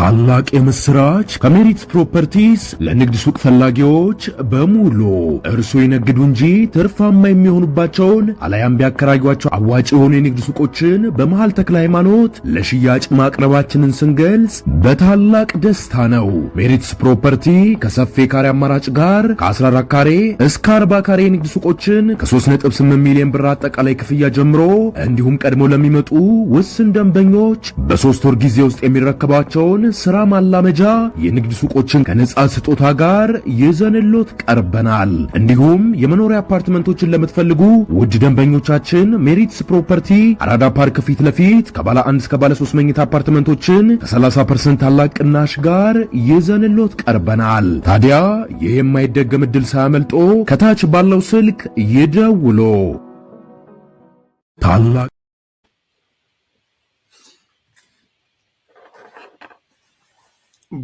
ታላቅ የምስራች ከሜሪት ፕሮፐርቲስ ለንግድ ሱቅ ፈላጊዎች በሙሉ እርሱ ይነግዱ እንጂ ትርፋማ የሚሆኑባቸውን አላያም ቢያከራዩአቸው አዋጭ የሆኑ የንግድ ሱቆችን በመሃል ተክለ ሃይማኖት ለሽያጭ ማቅረባችንን ስንገልጽ በታላቅ ደስታ ነው። ሜሪትስ ፕሮፐርቲ ከሰፊ ካሬ አማራጭ ጋር ከ14 ካሬ እስከ 40 ካሬ የንግድ ሱቆችን ከ3.8 ሚሊዮን ብር አጠቃላይ ክፍያ ጀምሮ እንዲሁም ቀድሞ ለሚመጡ ውስን ደንበኞች በ3 ወር ጊዜ ውስጥ የሚረከባቸውን ስራ ማላመጃ የንግድ ሱቆችን ከነጻ ስጦታ ጋር ይዘንሎት ቀርበናል። እንዲሁም የመኖሪያ አፓርትመንቶችን ለምትፈልጉ ውድ ደንበኞቻችን ሜሪትስ ፕሮፐርቲ አራዳ ፓርክ ፊት ለፊት ከባለ 1 እስከ ባለ 3 መኝታ አፓርትመንቶችን ከ30% ታላቅ ቅናሽ ጋር ይዘንሎት ቀርበናል። ታዲያ ይህ የማይደገም ዕድል ሳያመልጦ ከታች ባለው ስልክ ይደውሉ። ታላቅ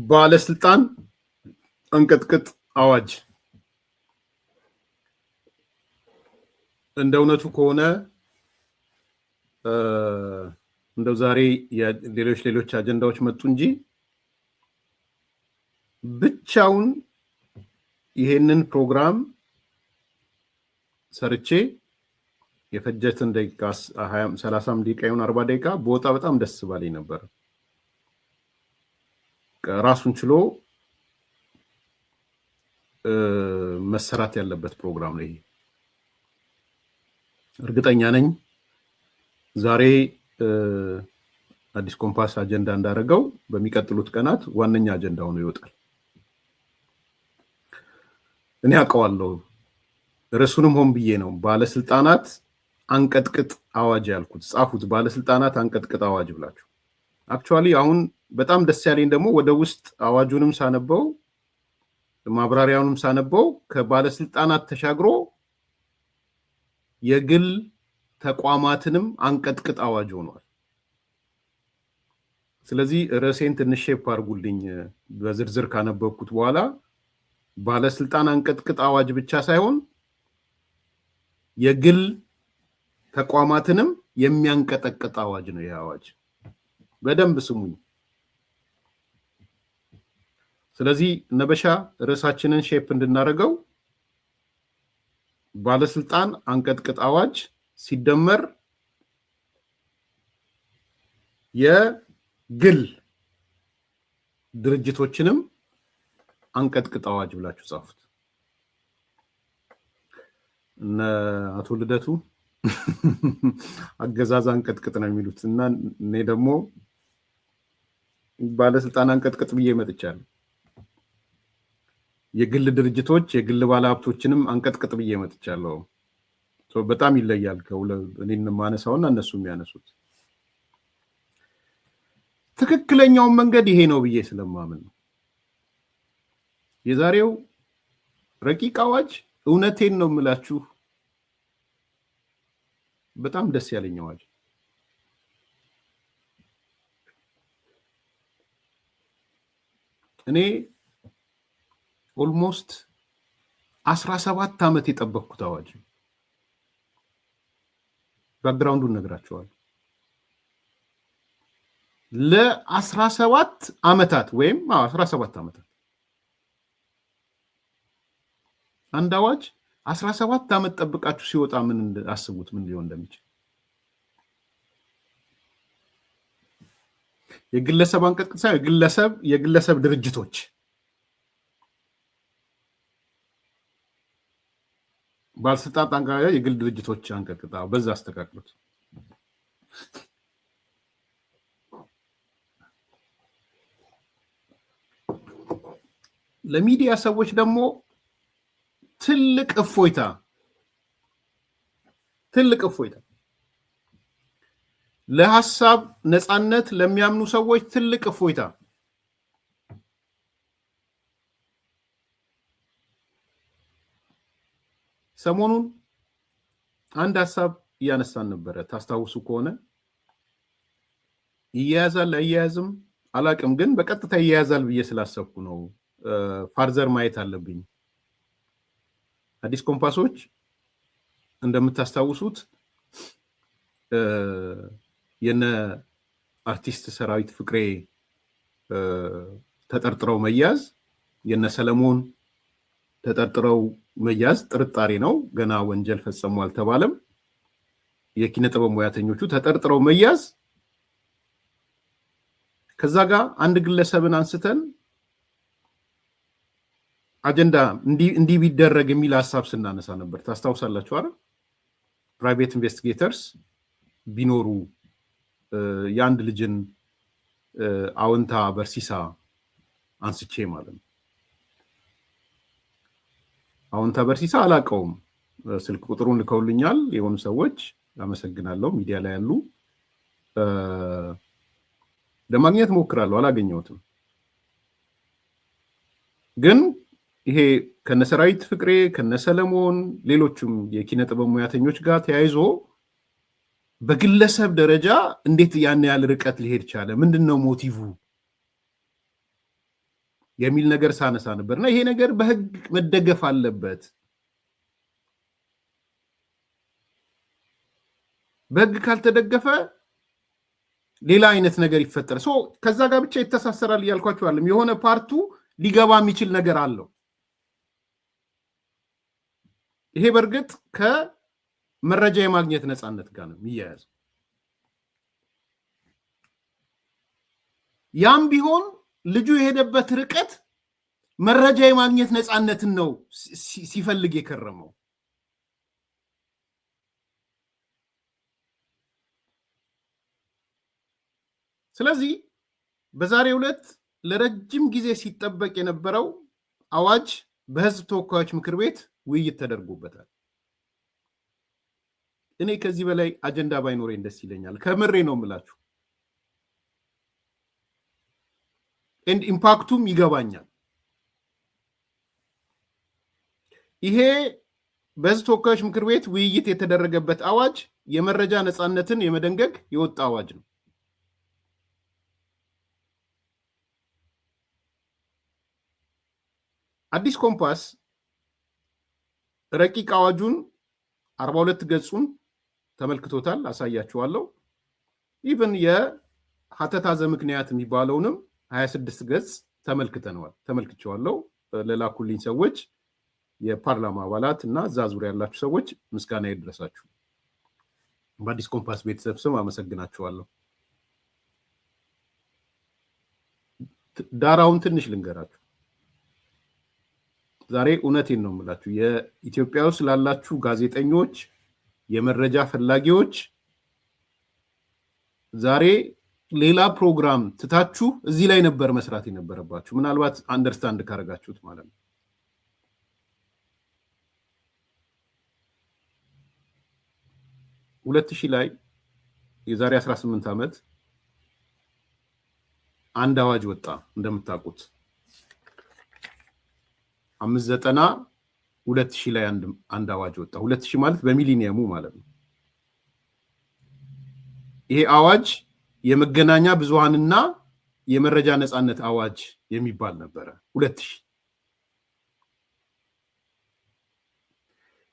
ባለስልጣን አንቀጥቅጥ አዋጅ እንደ እውነቱ ከሆነ እንደው ዛሬ ሌሎች አጀንዳዎች መጡ እንጂ ብቻውን ይሄንን ፕሮግራም ሰርቼ የፈጀትን ደቂቃ 30 ደቂቃ ይሁን 40 ደቂቃ በወጣ በጣም ደስ ባለኝ ነበር። ራሱን ችሎ መሰራት ያለበት ፕሮግራም ነው። እርግጠኛ ነኝ ዛሬ አዲስ ኮምፓስ አጀንዳ እንዳደረገው በሚቀጥሉት ቀናት ዋነኛ አጀንዳ ሆኖ ይወጣል። እኔ አውቀዋለሁ። ርዕሱንም ሆን ብዬ ነው ባለስልጣናት አንቀጥቅጥ አዋጅ ያልኩት። ጻፉት፣ ባለስልጣናት አንቀጥቅጥ አዋጅ ብላችሁ። አክቹአሊ አሁን በጣም ደስ ያለኝ ደግሞ ወደ ውስጥ አዋጁንም ሳነበው ማብራሪያውንም ሳነበው ከባለስልጣናት ተሻግሮ የግል ተቋማትንም አንቀጥቅጥ አዋጅ ሆኗል። ስለዚህ ርዕሴን ትንሽ ሼፕ አድርጉልኝ በዝርዝር ካነበብኩት በኋላ ባለስልጣን አንቀጥቅጥ አዋጅ ብቻ ሳይሆን የግል ተቋማትንም የሚያንቀጠቅጥ አዋጅ ነው። ይህ አዋጅ በደንብ ስሙኝ። ስለዚህ ነበሻ ርዕሳችንን ሼፕ እንድናደርገው ባለስልጣን አንቀጥቅጥ አዋጅ ሲደመር የግል ድርጅቶችንም አንቀጥቅጥ አዋጅ ብላችሁ ጻፉት። እና አቶ ልደቱ አገዛዝ አንቀጥቅጥ ነው የሚሉት እና እኔ ደግሞ ባለስልጣን አንቀጥቅጥ ብዬ መጥቻለሁ። የግል ድርጅቶች የግል ባለሀብቶችንም አንቀጥቅጥ ብዬ መጥቻለሁ። በጣም ይለያል እኔን ማነሳውና እነሱ የሚያነሱት። ትክክለኛውን መንገድ ይሄ ነው ብዬ ስለማምን ነው። የዛሬው ረቂቅ አዋጅ እውነቴን ነው የምላችሁ በጣም ደስ ያለኝ አዋጅ። እኔ ኦልሞስት 17 ዓመት የጠበቅኩት አዋጅ ባክግራውንዱን ነግራችኋለሁ። ለ17 ዓመታት ወይም 17 ዓመታት አንድ አዋጅ 17 ዓመት ጠብቃችሁ ሲወጣ ምን አስቡት ምን ሊሆን እንደሚችል። የግለሰብ አንቀጥቅጥ ሳይሆን የግለሰብ ድርጅቶች ባለስልጣን አንቀጥቅጥ የግል ድርጅቶች አንቀጥቅጥ በዛ አስተካክሉት። ለሚዲያ ሰዎች ደግሞ ትልቅ እፎይታ ለሐሳብ ነፃነት ለሚያምኑ ሰዎች ትልቅ እፎይታ። ሰሞኑን አንድ ሐሳብ እያነሳን ነበረ። ታስታውሱ ከሆነ ይያያዛል አይያያዝም አላቅም፣ ግን በቀጥታ ይያያዛል ብዬ ስላሰብኩ ነው። ፋርዘር ማየት አለብኝ። አዲስ ኮምፓሶች እንደምታስታውሱት የነ አርቲስት ሰራዊት ፍቅሬ ተጠርጥረው መያዝ የነ ሰለሞን ተጠርጥረው መያዝ ጥርጣሬ ነው። ገና ወንጀል ፈጸሙ አልተባለም። የኪነ ጥበብ ሙያተኞቹ ተጠርጥረው መያዝ ከዛ ጋር አንድ ግለሰብን አንስተን አጀንዳ እንዲህ ቢደረግ የሚል ሐሳብ ስናነሳ ነበር። ታስታውሳላችሁ አይደል? ፕራይቬት ኢንቨስቲጌተርስ ቢኖሩ የአንድ ልጅን አዎንታ በርሲሳ አንስቼ ማለት ነው። አዎንታ በርሲሳ አላቀውም። ስልክ ቁጥሩን ልከውልኛል የሆኑ ሰዎች፣ አመሰግናለሁ። ሚዲያ ላይ ያሉ ለማግኘት ሞክራለሁ፣ አላገኘሁትም። ግን ይሄ ከነሰራዊት ፍቅሬ ከነሰለሞን ሌሎችም የኪነ ጥበብ ሙያተኞች ጋር ተያይዞ በግለሰብ ደረጃ እንዴት ያን ያህል ርቀት ሊሄድ ቻለ? ምንድነው ሞቲቭ የሚል ነገር ሳነሳ ነበርና ይሄ ነገር በህግ መደገፍ አለበት። በህግ ካልተደገፈ ሌላ አይነት ነገር ይፈጠራል። ከዛ ጋር ብቻ ይተሳሰራል እያልኳችሁ አይደለም። የሆነ ፓርቱ ሊገባ የሚችል ነገር አለው። ይሄ በእርግጥ ከመረጃ የማግኘት ነፃነት ጋር ነው የሚያያዘው። ያም ቢሆን ልጁ የሄደበት ርቀት መረጃ የማግኘት ነፃነትን ነው ሲፈልግ የከረመው። ስለዚህ በዛሬው ዕለት ለረጅም ጊዜ ሲጠበቅ የነበረው አዋጅ በህዝብ ተወካዮች ምክር ቤት ውይይት ተደርጎበታል። እኔ ከዚህ በላይ አጀንዳ ባይኖረኝ ደስ ይለኛል። ከምሬ ነው የምላችሁ። ኢምፓክቱም ይገባኛል። ይሄ በህዝብ ተወካዮች ምክር ቤት ውይይት የተደረገበት አዋጅ የመረጃ ነፃነትን የመደንገግ የወጣ አዋጅ ነው። አዲስ ኮምፓስ ረቂቅ አዋጁን 42 ገጹን ተመልክቶታል፣ አሳያችኋለሁ። ኢቭን የሀተታ ዘምክንያት የሚባለውንም 26 ገጽ ተመልክቼዋለሁ። ለላኩልኝ ሰዎች የፓርላማ አባላት እና እዛ ዙሪያ ያላችሁ ሰዎች ምስጋና ይድረሳችሁ። በአዲስ ኮምፓስ ቤተሰብ ስም አመሰግናችኋለሁ። ዳራውን ትንሽ ልንገራችሁ። ዛሬ እውነቴን ነው የምላችሁ፣ የኢትዮጵያ ውስጥ ላላችሁ ጋዜጠኞች፣ የመረጃ ፈላጊዎች ዛሬ ሌላ ፕሮግራም ትታችሁ እዚህ ላይ ነበር መስራት የነበረባችሁ። ምናልባት አንደርስታንድ ካረጋችሁት ማለት ነው። ሁለት ሺህ ላይ የዛሬ 18 ዓመት አንድ አዋጅ ወጣ እንደምታውቁት 590 2000 ላይ አንድ አዋጅ ወጣ። 2000 ማለት በሚሊኒየሙ ማለት ነው። ይሄ አዋጅ የመገናኛ ብዙሃንና የመረጃ ነፃነት አዋጅ የሚባል ነበረ። 2000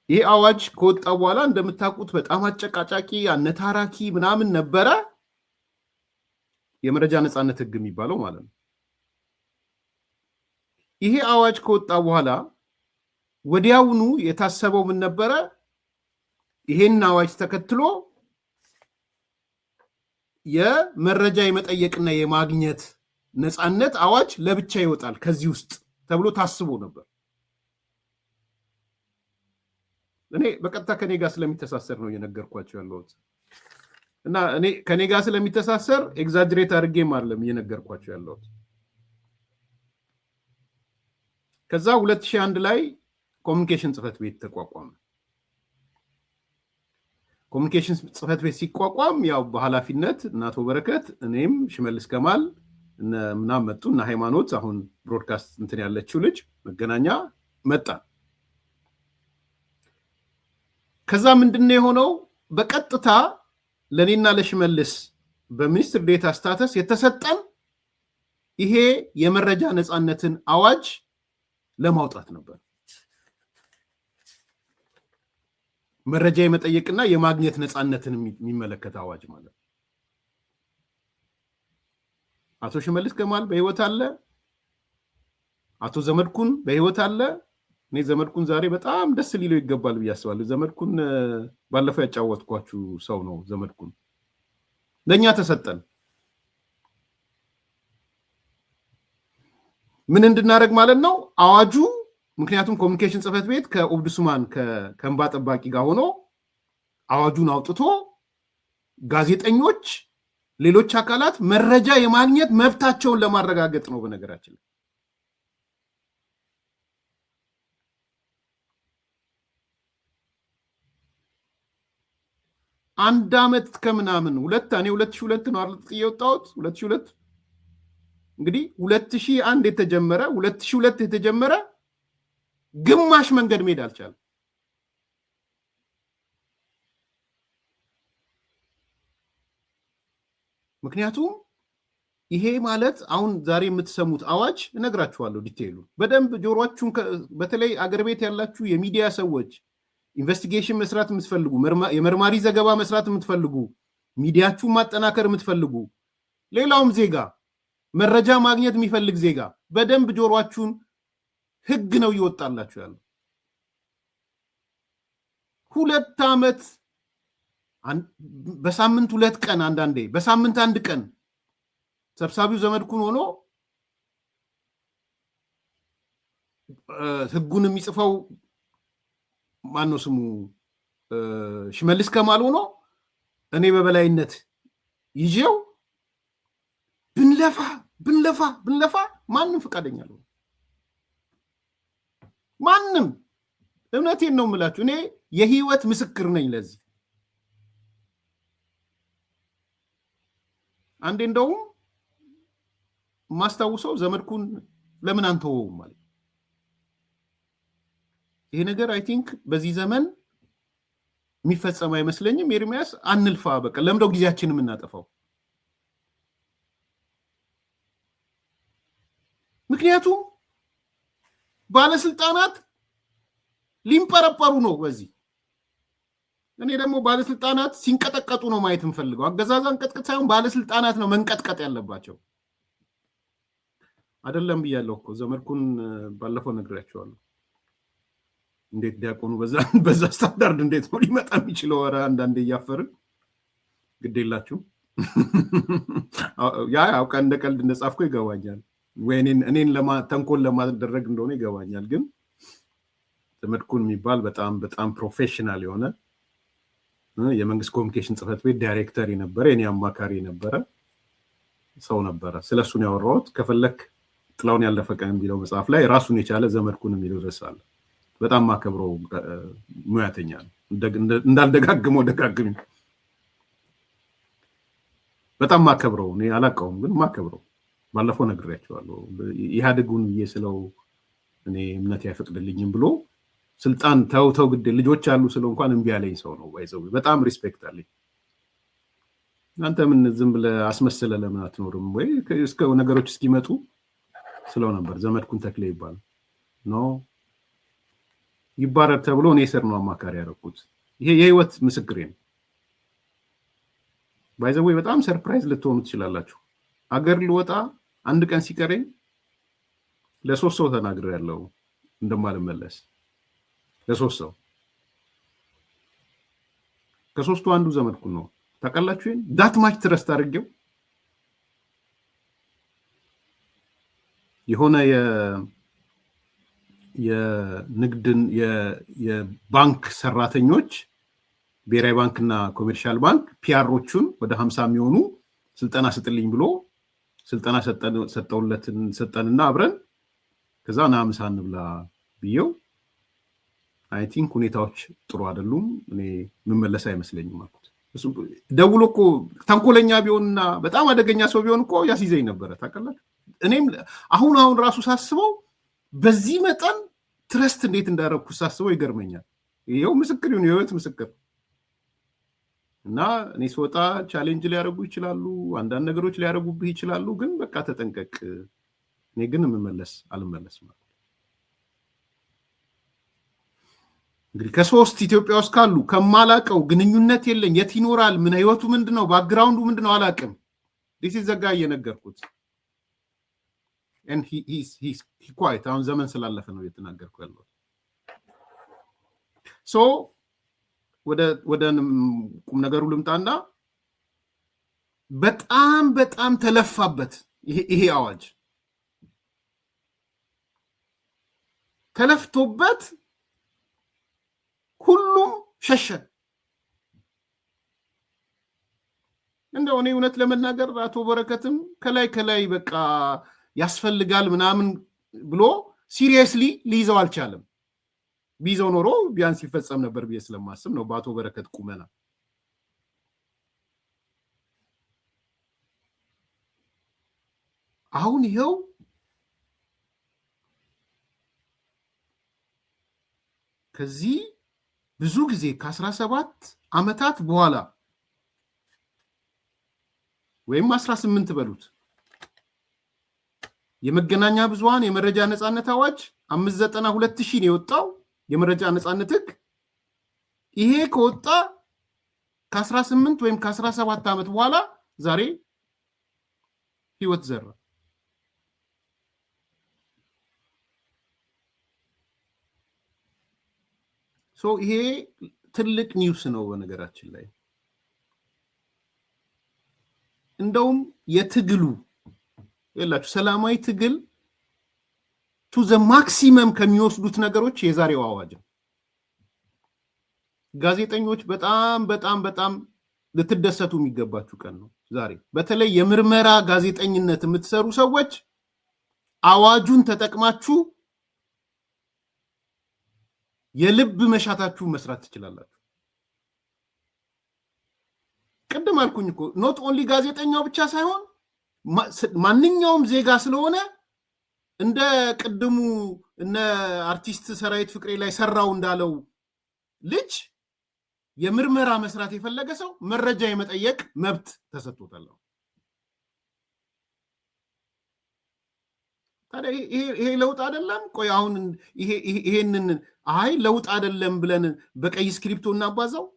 ይሄ አዋጅ ከወጣ በኋላ እንደምታውቁት በጣም አጨቃጫቂ አነታራኪ ምናምን ነበረ። የመረጃ ነፃነት ህግ የሚባለው ማለት ነው። ይሄ አዋጅ ከወጣ በኋላ ወዲያውኑ የታሰበው ምን ነበረ? ይሄን አዋጅ ተከትሎ የመረጃ የመጠየቅና የማግኘት ነፃነት አዋጅ ለብቻ ይወጣል ከዚህ ውስጥ ተብሎ ታስቦ ነበር። እኔ በቀጥታ ከኔ ጋር ስለሚተሳሰር ነው እየነገርኳቸው ያለሁት እና እኔ ከኔ ጋር ስለሚተሳሰር ኤግዛጀሬት አድርጌም አይደለም እየነገርኳቸው ያለሁት። ከዛ 2001 ላይ ኮሚኒኬሽን ጽህፈት ቤት ተቋቋመ። ኮሚኒኬሽን ጽህፈት ቤት ሲቋቋም ያው በኃላፊነት እናቶ በረከት እኔም ሽመልስ ከማል ምናምን መጡ እና ሃይማኖት አሁን ብሮድካስት እንትን ያለችው ልጅ መገናኛ መጣ። ከዛ ምንድነው የሆነው? በቀጥታ ለኔና ለሽመልስ በሚኒስትር ዴታ ስታተስ የተሰጠን ይሄ የመረጃ ነፃነትን አዋጅ ለማውጣት ነበር። መረጃ የመጠየቅና የማግኘት ነፃነትን የሚመለከት አዋጅ ማለት ነው። አቶ ሽመልስ ከማል በህይወት አለ። አቶ ዘመድኩን በህይወት አለ። እኔ ዘመድኩን ዛሬ በጣም ደስ ሊለው ይገባል ብዬ አስባለሁ። ዘመድኩን ባለፈው ያጫወትኳችሁ ሰው ነው። ዘመድኩን ለኛ ተሰጠን። ምን እንድናደርግ ማለት ነው አዋጁ። ምክንያቱም ኮሚኒኬሽን ጽህፈት ቤት ከኦብዱስማን ከእንባ ጠባቂ ጋር ሆኖ አዋጁን አውጥቶ ጋዜጠኞች፣ ሌሎች አካላት መረጃ የማግኘት መብታቸውን ለማረጋገጥ ነው። በነገራችን ላይ አንድ አመት ከምናምን እኔ 2002 ነው አይደል የወጣሁት 2002 እንግዲህ 2001 የተጀመረ 2002 የተጀመረ ግማሽ መንገድ መሄድ አልቻለም። ምክንያቱም ይሄ ማለት አሁን ዛሬ የምትሰሙት አዋጅ እነግራችኋለሁ ዲቴይሉ በደንብ ጆሮአችሁን በተለይ አገር ቤት ያላችሁ የሚዲያ ሰዎች ኢንቨስቲጌሽን መስራት የምትፈልጉ የመርማሪ ዘገባ መስራት የምትፈልጉ ሚዲያችሁን ማጠናከር የምትፈልጉ ሌላውም ዜጋ መረጃ ማግኘት የሚፈልግ ዜጋ በደንብ ጆሮአችሁን ህግ ነው ይወጣላችሁ ያለው 2 አመት በሳምንት 2 ቀን አንዳንዴ በሳምንት 1 ቀን ሰብሳቢው ዘመድኩን ሆኖ ህጉን የሚጽፈው ማነው ስሙ ሽመልስ ከማል ሆኖ እኔ በበላይነት ይዤው ብንለፋ ማንም ፈቃደኛ ነው። ማንም እውነቴን ነው የምላችሁ። እኔ የህይወት ምስክር ነኝ ለዚህ። አንዴ እንደውም ማስታውሰው ዘመድኩን ለምን አንተወውም ማለት ይሄ ነገር አይ ቲንክ በዚህ ዘመን የሚፈጸም አይመስለኝም። ኤርሚያስ አንልፋ በቃ ለምደው ጊዜያችንን የምናጠፋው ምክንያቱም ባለስልጣናት ሊምፐረፐሩ ነው በዚህ። እኔ ደግሞ ባለስልጣናት ሲንቀጠቀጡ ነው ማየት እንፈልገው። አገዛዛን ቀጥቀጥ ሳይሆን ባለስልጣናት ነው መንቀጥቀጥ ያለባቸው። አይደለም ብያለሁ እኮ ዘመድኩን ባለፈው ነግሬያቸዋለሁ። እንዴት ዲያቆኑ በዛ ስታንዳርድ እንዴት ነው ሊመጣ የሚችለው? ኧረ አንዳንዴ እያፈርን ግዴላችሁ ያው እንደ ቀልድ እንደጻፍኩ ይገባኛል ወይ እኔን ተንኮል ለማድረግ እንደሆነ ይገባኛል። ግን ዘመድኩን የሚባል በጣም ፕሮፌሽናል የሆነ የመንግስት ኮሚኒኬሽን ጽህፈት ቤት ዳይሬክተር የነበረ የኔ አማካሪ የነበረ ሰው ነበረ። ስለሱ ነው ያወራሁት። ከፈለክ ጥላውን ያለፈ ቀን የሚለው መጽሐፍ ላይ ራሱን የቻለ ዘመድኩን የሚለው ድረስ አለ። በጣም ማከብረው ሙያተኛ ነው። እንዳልደጋግመው ደጋግሚ በጣም ማከብረው እኔ አላውቀውም ግን ማከብረው ባለፈው ነግሬያቸዋለሁ። ኢህአዴጉን ብዬ ስለው እኔ እምነት አይፈቅድልኝም ብሎ ስልጣን ተው ግድ ልጆች አሉ ስለው እንኳን እምቢ ያለኝ ሰው ነው። ባይዘው በጣም ሪስፔክት አለኝ። አንተ ምን ዝም ብለህ አስመስለህ ለምን አትኖርም ወይ እስከ ነገሮች እስኪመጡ ስለው ነበር። ዘመድኩን ተክሌ ይባላል ነው ይባረር ተብሎ እኔ ስር ነው አማካሪ ያደረኩት። ይሄ የህይወት ምስክሬ ነው። ባይዘው በጣም ሰርፕራይዝ ልትሆኑ ትችላላችሁ። አገር ልወጣ 1 ቀን ሲቀረኝ ለ3 ሰው ተናግሬያለሁ እንደማልመለስ። ለ3 ሰው ከ3ቱ አንዱ ዘመድኩን ነው። ታውቃላችሁ ዳት ማች ትረስት አድርጌው የሆነ የንግድን የባንክ ሰራተኞች ብሔራዊ ባንክና ኮሜርሻል ባንክ ፒአሮቹን ወደ 50 የሚሆኑ ስልጠና ስጥልኝ ብሎ ስልጠና ሰጠንና አብረን ከዛ ና ምሳ እንብላ ብየው አይ ቲንክ ሁኔታዎች ጥሩ አይደሉም እኔ መመለስ አይመስለኝም አልኩት። ደውሎ እኮ ተንኮለኛ ቢሆንና በጣም አደገኛ ሰው ቢሆን እኮ ያስይዘኝ ነበረ። ታውቃላችሁ እኔም አሁን ራሱ ሳስበው በዚህ መጠን ትረስት እንዴት እንዳደረኩ ሳስበው ይገርመኛል። ይሄው ምስክር ነው የህይወት ምስክር። እና እኔ ስወጣ ቻሌንጅ ሊያደርጉ ይችላሉ፣ አንዳንድ ነገሮች ሊያደርጉብህ ይችላሉ። ግን በቃ ተጠንቀቅ። እኔ ግን አልመለስም። እንግዲህ ከ3 ኢትዮጵያ ውስጥ ካሉ ከማላቀው ግንኙነት የለኝ የት ይኖራል ምን ህይወቱ ምንድነው ባክግራውንዱ ምንድነው አላቅም። ዲስ ዘጋ እየነገርኩት and he's quiet አሁን ዘመን ስላለፈ ነው እየተናገርኩ ያለው so ወደ ቁም ነገሩ ልምጣና በጣም ተለፋበት ይሄ አዋጅ ተለፍቶበት ሁሉም ሸሸ እንደው እኔ እውነት ለመናገር አቶ በረከትም ከላይ በቃ ያስፈልጋል ምናምን ብሎ ሲሪየስሊ ሊይዘው አልቻለም ቢይዘው ኖሮ ቢያንስ ይፈጸም ነበር ብዬ ስለማስብ ነው በአቶ በረከት ቁመና አሁን ይሄው ከዚህ ብዙ ጊዜ ከ17 አመታት በኋላ ወይም 18 በሉት የመገናኛ ብዙሃን የመረጃ ነጻነት አዋጅ 592 ነው የወጣው የመረጃ ነጻነት ህግ ይሄ ከወጣ ከ18 ወይም ከ17 አመት በኋላ ዛሬ ህይወት ዘራ ሶ ይሄ ትልቅ ኒውስ ነው በነገራችን ላይ እንደውም የትግሉ ይላችሁ ሰላማዊ ትግል to the maximum ከሚወስዱት ነገሮች የዛሬው አዋጅ ጋዜጠኞች በጣም ልትደሰቱ የሚገባችሁ ቀን ነው ዛሬ በተለይ የምርመራ ጋዜጠኝነት የምትሰሩ ሰዎች አዋጁን ተጠቅማችሁ የልብ መሻታችሁ መስራት ትችላላችሁ ቀደም አልኩኝ እኮ not only ጋዜጠኛው ብቻ ሳይሆን ማንኛውም ዜጋ ስለሆነ እንደ ቀደሙ እነ አርቲስት ሰራዊት ፍቅሬ ላይ ሰራው እንዳለው ልጅ የምርመራ መስራት የፈለገ ሰው መረጃ የመጠየቅ መብት ተሰጥቶታል ታዲያ ይሄ ለውጥ አይደለም ቆይ አሁን ይሄንን አይ ለውጥ አይደለም ብለን በቀይ ስክሪፕቶ እናባዛው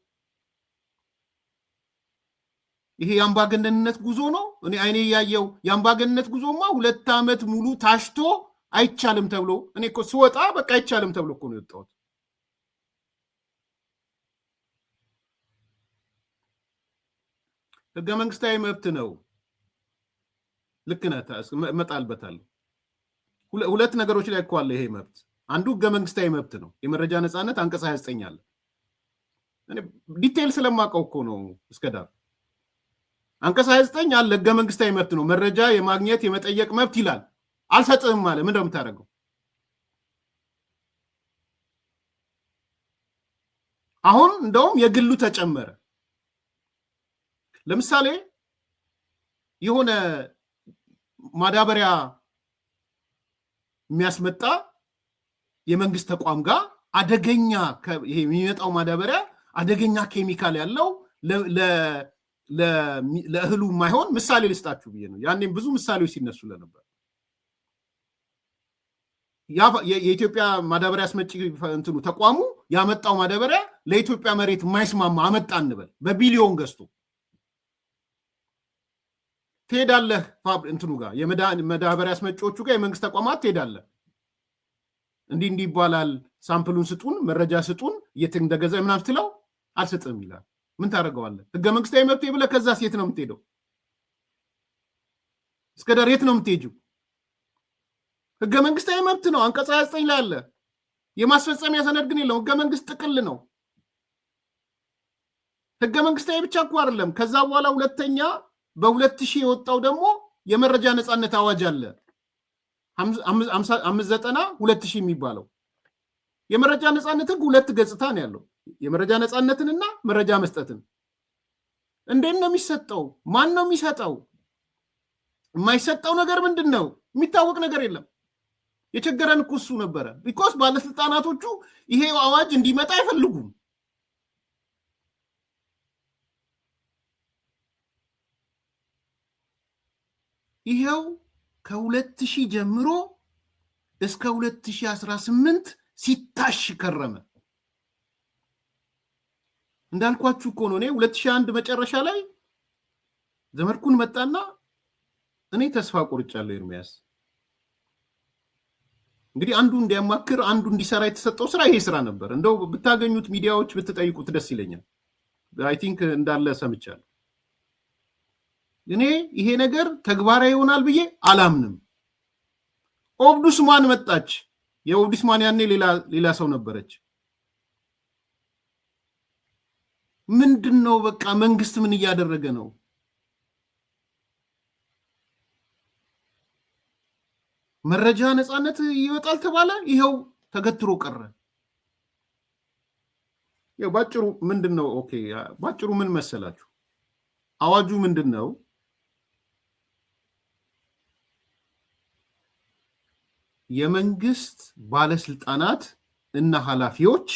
ይሄ ያምባገነንነት ጉዞ ነው እኔ አይኔ ያየው ያምባገነንነት ጉዞማ 2 አመት ሙሉ ታሽቶ አይቻልም ተብሎ እኔ እኮ ስወጣ በቃ አይቻልም ተብሎ እኮ ነው የወጣው ህገ መንግስታዊ መብት ነው ልክ ነህ መጣልበታል ሁለት ነገሮች ላይ እኮ አለ ይሄ መብት አንዱ ህገ መንግስታዊ መብት ነው የመረጃ ነጻነት አንቀጽ 29 አለ እኔ ዲቴል ስለማቀው እኮ ነው እስከዳር አንቀጽ 29 አለ ህገ መንግስታዊ መብት ነው መረጃ የማግኘት የመጠየቅ መብት ይላል አልሰጥህም ማለት ምን እንደምታደርገው አሁን እንደውም የግሉ ተጨመረ ለምሳሌ የሆነ ማዳበሪያ የሚያስመጣ የመንግስት ተቋም ጋር አደገኛ ይሄ የሚመጣው ማዳበሪያ አደገኛ ኬሚካል ያለው ለእህሉ ማይሆን ምሳሌ ልስጣችሁ ብዬ ነው ያኔም ብዙ ምሳሌዎች ሲነሱ ለነበር የኢትዮጵያ ማዳበሪያ አስመጪ እንትኑ ተቋሙ ያመጣው ማዳበሪያ ለኢትዮጵያ መሬት ማይስማማ አመጣ እንበል በቢሊዮን ገዝቶ ትሄዳለህ እንትኑ ጋር የማዳበሪያ አስመጪዎቹ ጋር የመንግስት ተቋማት ትሄዳለህ እንዲህ ይባላል ሳምፕሉን ስጡን መረጃ ስጡን የት እንደገዛ ምናምን ትለው አልሰጥም ይላል ምን ታደርገዋለህ ህገ መንግስታዊ መብት ይብለ ከዛ ሴት ነው የምትሄደው እስከ ዳር የት ነው የምትሄጂው ህገ መንግስታዊ መብት ነው አንቀጽ 29 ላይ አለ የማስፈጸሚያ ሰነድ ግን የለው ህገ መንግስት ጥቅል ነው ህገ መንግስታዊ ብቻ እኮ አይደለም ከዛ በኋላ ሁለተኛ በ2000 የወጣው ደግሞ የመረጃ ነጻነት አዋጅ አለ 590 የሚባለው የመረጃ ነጻነት ህግ ሁለት ገጽታ ነው ያለው የመረጃ ነጻነትንና መረጃ መስጠትን እንዴት ነው የሚሰጠው ማን ነው የሚሰጠው የማይሰጠው ነገር ምንድነው የሚታወቅ ነገር የለም የቸገረን እኮ እሱ ነበረ ቢኮዝ ባለስልጣናቶቹ ይሄ አዋጅ እንዲመጣ አይፈልጉም ይሄው ከ2000 ጀምሮ እስከ 2018 ሲታሽ ከረመ እንዳልኳችሁ እኮ ነው እኔ 2001 መጨረሻ ላይ ዘመድኩን መጣና እኔ ተስፋ ቆርጫለሁ ኤርሚያስ እንግዲህ አንዱ እንዲያማክር አንዱ እንዲሰራ የተሰጠው ስራ ይሄ ስራ ነበር። እንደው ብታገኙት ሚዲያዎች ብትጠይቁት ደስ ይለኛል። አይ ቲንክ እንዳለ ሰምቻለሁ። እኔ ይሄ ነገር ተግባራዊ ይሆናል ብዬ አላምንም። ኦብዱስማን መጣች። የኦብዱስማን ያኔ ሌላ ሰው ነበረች። ምንድነው በቃ መንግስት ምን እያደረገ ነው? መረጃ ነፃነት ይወጣል ተባለ፣ ይሄው ተገትሮ ቀረ። ያው ባጭሩ ምንድነው? ኦኬ ባጭሩ ምን መሰላችሁ? አዋጁ ምንድነው? የመንግስት ባለስልጣናት እና ኃላፊዎች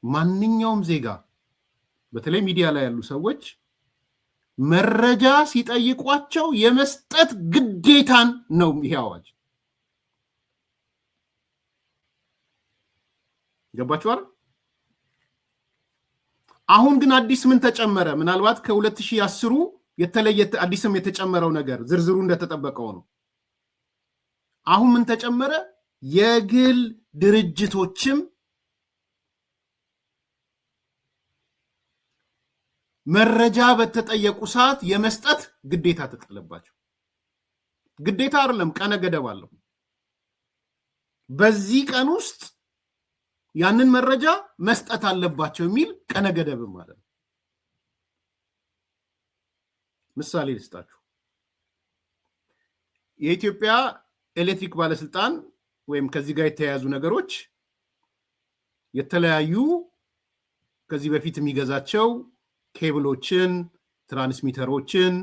ማንኛውም ዜጋ በተለይ ሚዲያ ላይ ያሉ ሰዎች መረጃ ሲጠይቋቸው የመስጠት ግዴታን ነው ይሄ አዋጅ። ገባችኋል? አሁን ግን አዲስ ምን ተጨመረ? ምናልባት ከ2010 የተለየ አዲስም የተጨመረው ነገር ዝርዝሩ እንደተጠበቀው ነው። አሁን ምን ተጨመረ? የግል ድርጅቶችም መረጃ በተጠየቁ ሰዓት የመስጠት ግዴታ ተጥለባቸው። ግዴታ አይደለም፣ ቀነ ገደብ አለው። በዚህ ቀን ውስጥ ያንን መረጃ መስጠት አለባቸው የሚል ቀነ ገደብ ማለት ነው። ምሳሌ ልስጣችሁ። የኢትዮጵያ ኤሌክትሪክ ባለስልጣን ወይም ከዚህ ጋር የተያያዙ ነገሮች የተለያዩ ከዚህ በፊት የሚገዛቸው ኬብሎችን፣ ትራንስሚተሮችን፣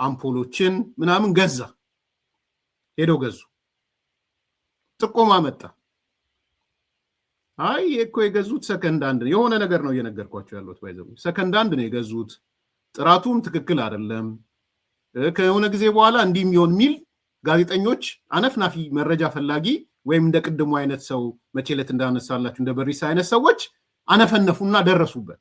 አምፖሎችን ምናምን ገዛ። ሄደው ገዙ። ጥቆማ መጣ። አይ እኮ የገዙት ሰከንድ አንድ ነው። የሆነ ነገር ነው እየነገርኳቸው ያሉት። ባይዘው ሰከንድ አንድ ነው የገዙት፣ ጥራቱም ትክክል አይደለም። ከሆነ ጊዜ በኋላ እንዲህ የሚሆን ሚል ጋዜጠኞች አነፍናፊ መረጃ ፈላጊ ወይም እንደ ቅድሙ አይነት ሰው መቼለት እንዳነሳላችሁ እንደ በሪሳ አይነት ሰዎች አነፈነፉና ደረሱበት።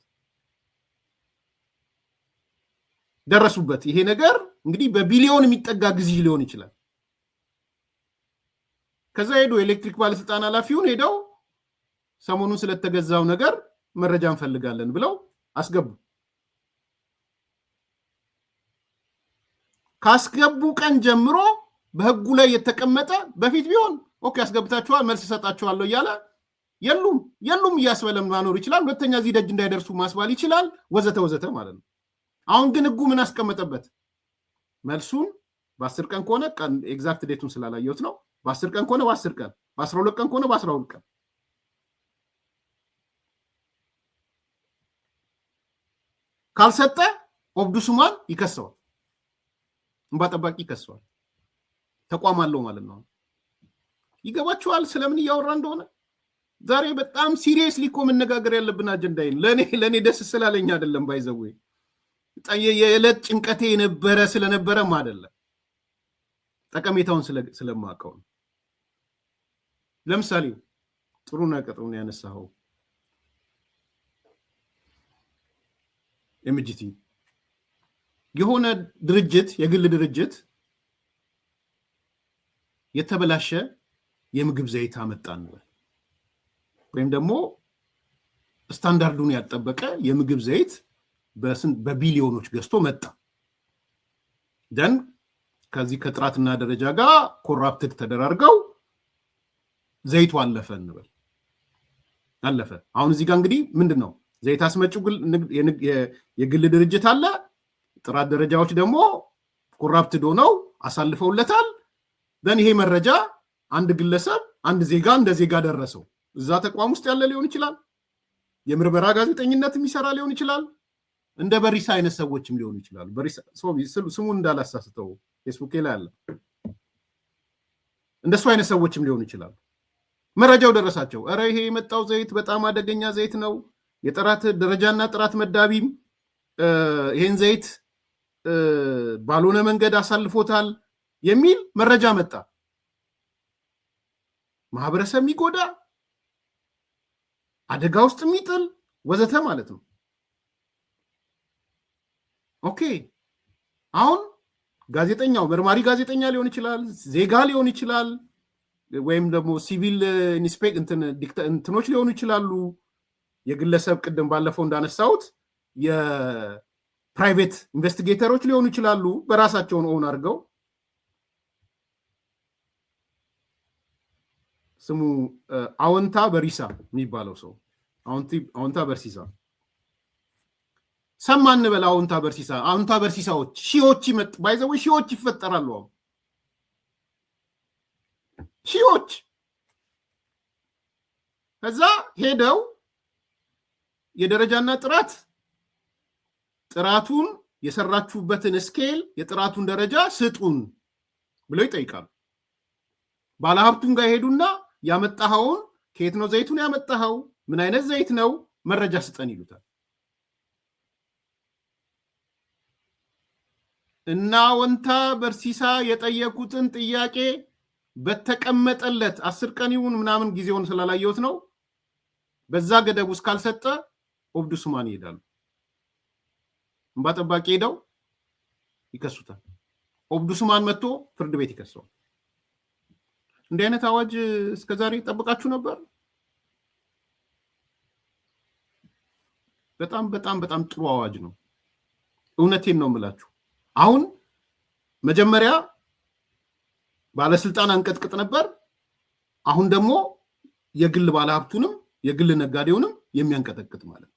ይሄ ነገር እንግዲህ በቢሊዮን የሚጠጋ ግዢ ሊሆን ይችላል። ከዛ ሄዶ ኤሌክትሪክ ባለስልጣን ኃላፊውን ሄደው ሰሞኑን ስለተገዛው ነገር መረጃ እንፈልጋለን ብለው አስገቡ። ካስገቡ ቀን ጀምሮ በህጉ ላይ የተቀመጠ በፊት ቢሆን ኦኬ አስገብታችኋል መልስ ሰጣችኋለሁ እያለ የሉም እያስበለም ማኖር ይችላል። ሁለተኛ እዚህ ደጅ እንዳይደርሱ ማስባል ይችላል፣ ወዘተ ማለት ነው። አሁን ግን ህጉ ምን አስቀመጠበት? መልሱን በ10 ቀን ከሆነ ቀን ኤግዛክት ዴቱን ስላላየሁት ነው። በ10 ቀን ከሆነ በ10 ቀን፣ በ12 ቀን ከሆነ በ12 ቀን ካልሰጠ ኦብዱስማን ይከሰዋል። እንባ ጠባቂ ይከሰዋል። ተቋም አለው ማለት ነው። ይገባችኋል ስለምን እያወራ እንደሆነ? ዛሬ በጣም ሲሪየስሊ እኮ መነጋገር ያለብን አጀንዳ ለኔ ደስ ስላለኝ አይደለም። ባይዘው የዕለት ጭንቀቴ ስለነበረም አይደለም፣ ጠቀሜታውን ስለማውቀው ነው። ለምሳሌ ጥሩ ነጥብ ያነሳው ኤምጂቲ የሆነ ድርጅት የግል ድርጅት የተበላሸ የምግብ ዘይት አመጣን ወይም ደግሞ ስታንዳርዱን ያጠበቀ የምግብ ዘይት በቢሊዮኖች ገዝቶ መጣ። ደን ከዚህ ከጥራትና ደረጃ ጋር ኮራፕትድ ተደራርገው ዘይቱ አለፈ እንበል። አሁን እዚህ ጋር እንግዲህ ምንድነው ዘይት አስመጪው የግል ድርጅት አለ። ጥራት ደረጃዎች ደግሞ ኮራፕትድ ሆነው አሳልፈውለታል። ደን ይሄ መረጃ አንድ ግለሰብ እንደ ዜጋ ደረሰው። እዛ ተቋም ውስጥ ያለ ሊሆን ይችላል፣ የምርመራ ጋዜጠኝነት የሚሰራ ሊሆን ይችላል፣ እንደ በሪሳ አይነት ሰዎችም ሊሆኑ ይችላሉ። በሪሳ ስሙን እንዳላሳስተው ፌስቡክ ላይ አለ። እንደሱ አይነት ሰዎችም ሊሆኑ ይችላሉ። መረጃው ደረሳቸው። ኧረ ይሄ የመጣው ዘይት በጣም አደገኛ ዘይት ነው፣ የጥራት ደረጃና ጥራት መዳቢም ይሄን ዘይት ባልሆነ መንገድ አሳልፎታል የሚል መረጃ መጣ። ማህበረሰብ የሚጎዳ አደጋ ውስጥ የሚጥል ወዘተ ማለት ነው። ኦኬ አሁን ጋዜጠኛው መርማሪ ጋዜጠኛ ሊሆን ይችላል፣ ዜጋ ሊሆን ይችላል፣ ወይም ደግሞ ሲቪል እንትኖች ሊሆኑ ይችላሉ። የግለሰብ ቅድም ባለፈው እንዳነሳሁት የፕራይቬት ኢንቨስቲጌተሮች ሊሆኑ ይችላሉ። በራሳቸውን ኦን አድርገው ስሙ አዎንታ በሪሳ የሚባለው ሰው አዎንታ በርሲሳ ሰማን በላ አዎንታ በርሲሳዎች ሺዎች ባይዘው ሺዎች ይፈጠራሉ። ሺዎች ከዛ ሄደው የደረጃና ጥራቱን የሰራችሁበትን ስኬል የጥራቱን ደረጃ ስጡን ብለው ይጠይቃሉ። ባለሀብቱን ጋር ሄዱና ያመጣኸውን ከየት ነው ዘይቱን ያመጣኸው? ምን አይነት ዘይት ነው? መረጃ ስጠን ይሉታል። እና አዎንታ በርሲሳ የጠየቁትን ጥያቄ በተቀመጠለት 10 ቀን ይሁን ምናምን ጊዜውን ስላላየሁት ነው በዛ ገደብ ውስጥ ካልሰጠ ኦብዱስማን ይሄዳሉ። እንባ ጠባቂ ሄደው ይከሱታል። ኦብዱስማን መጥቶ ፍርድ ቤት ይከሰዋል። እንዲህ አይነት አዋጅ እስከዛሬ ጠብቃችሁ ነበር? በጣም በጣም በጣም ጥሩ አዋጅ ነው። እውነቴን ነው የምላችሁ። አሁን መጀመሪያ ባለስልጣን አንቀጥቅጥ ነበር። አሁን ደግሞ የግል ባለሀብቱንም የግል ነጋዴውንም የሚያንቀጠቅጥ ማለት ነው።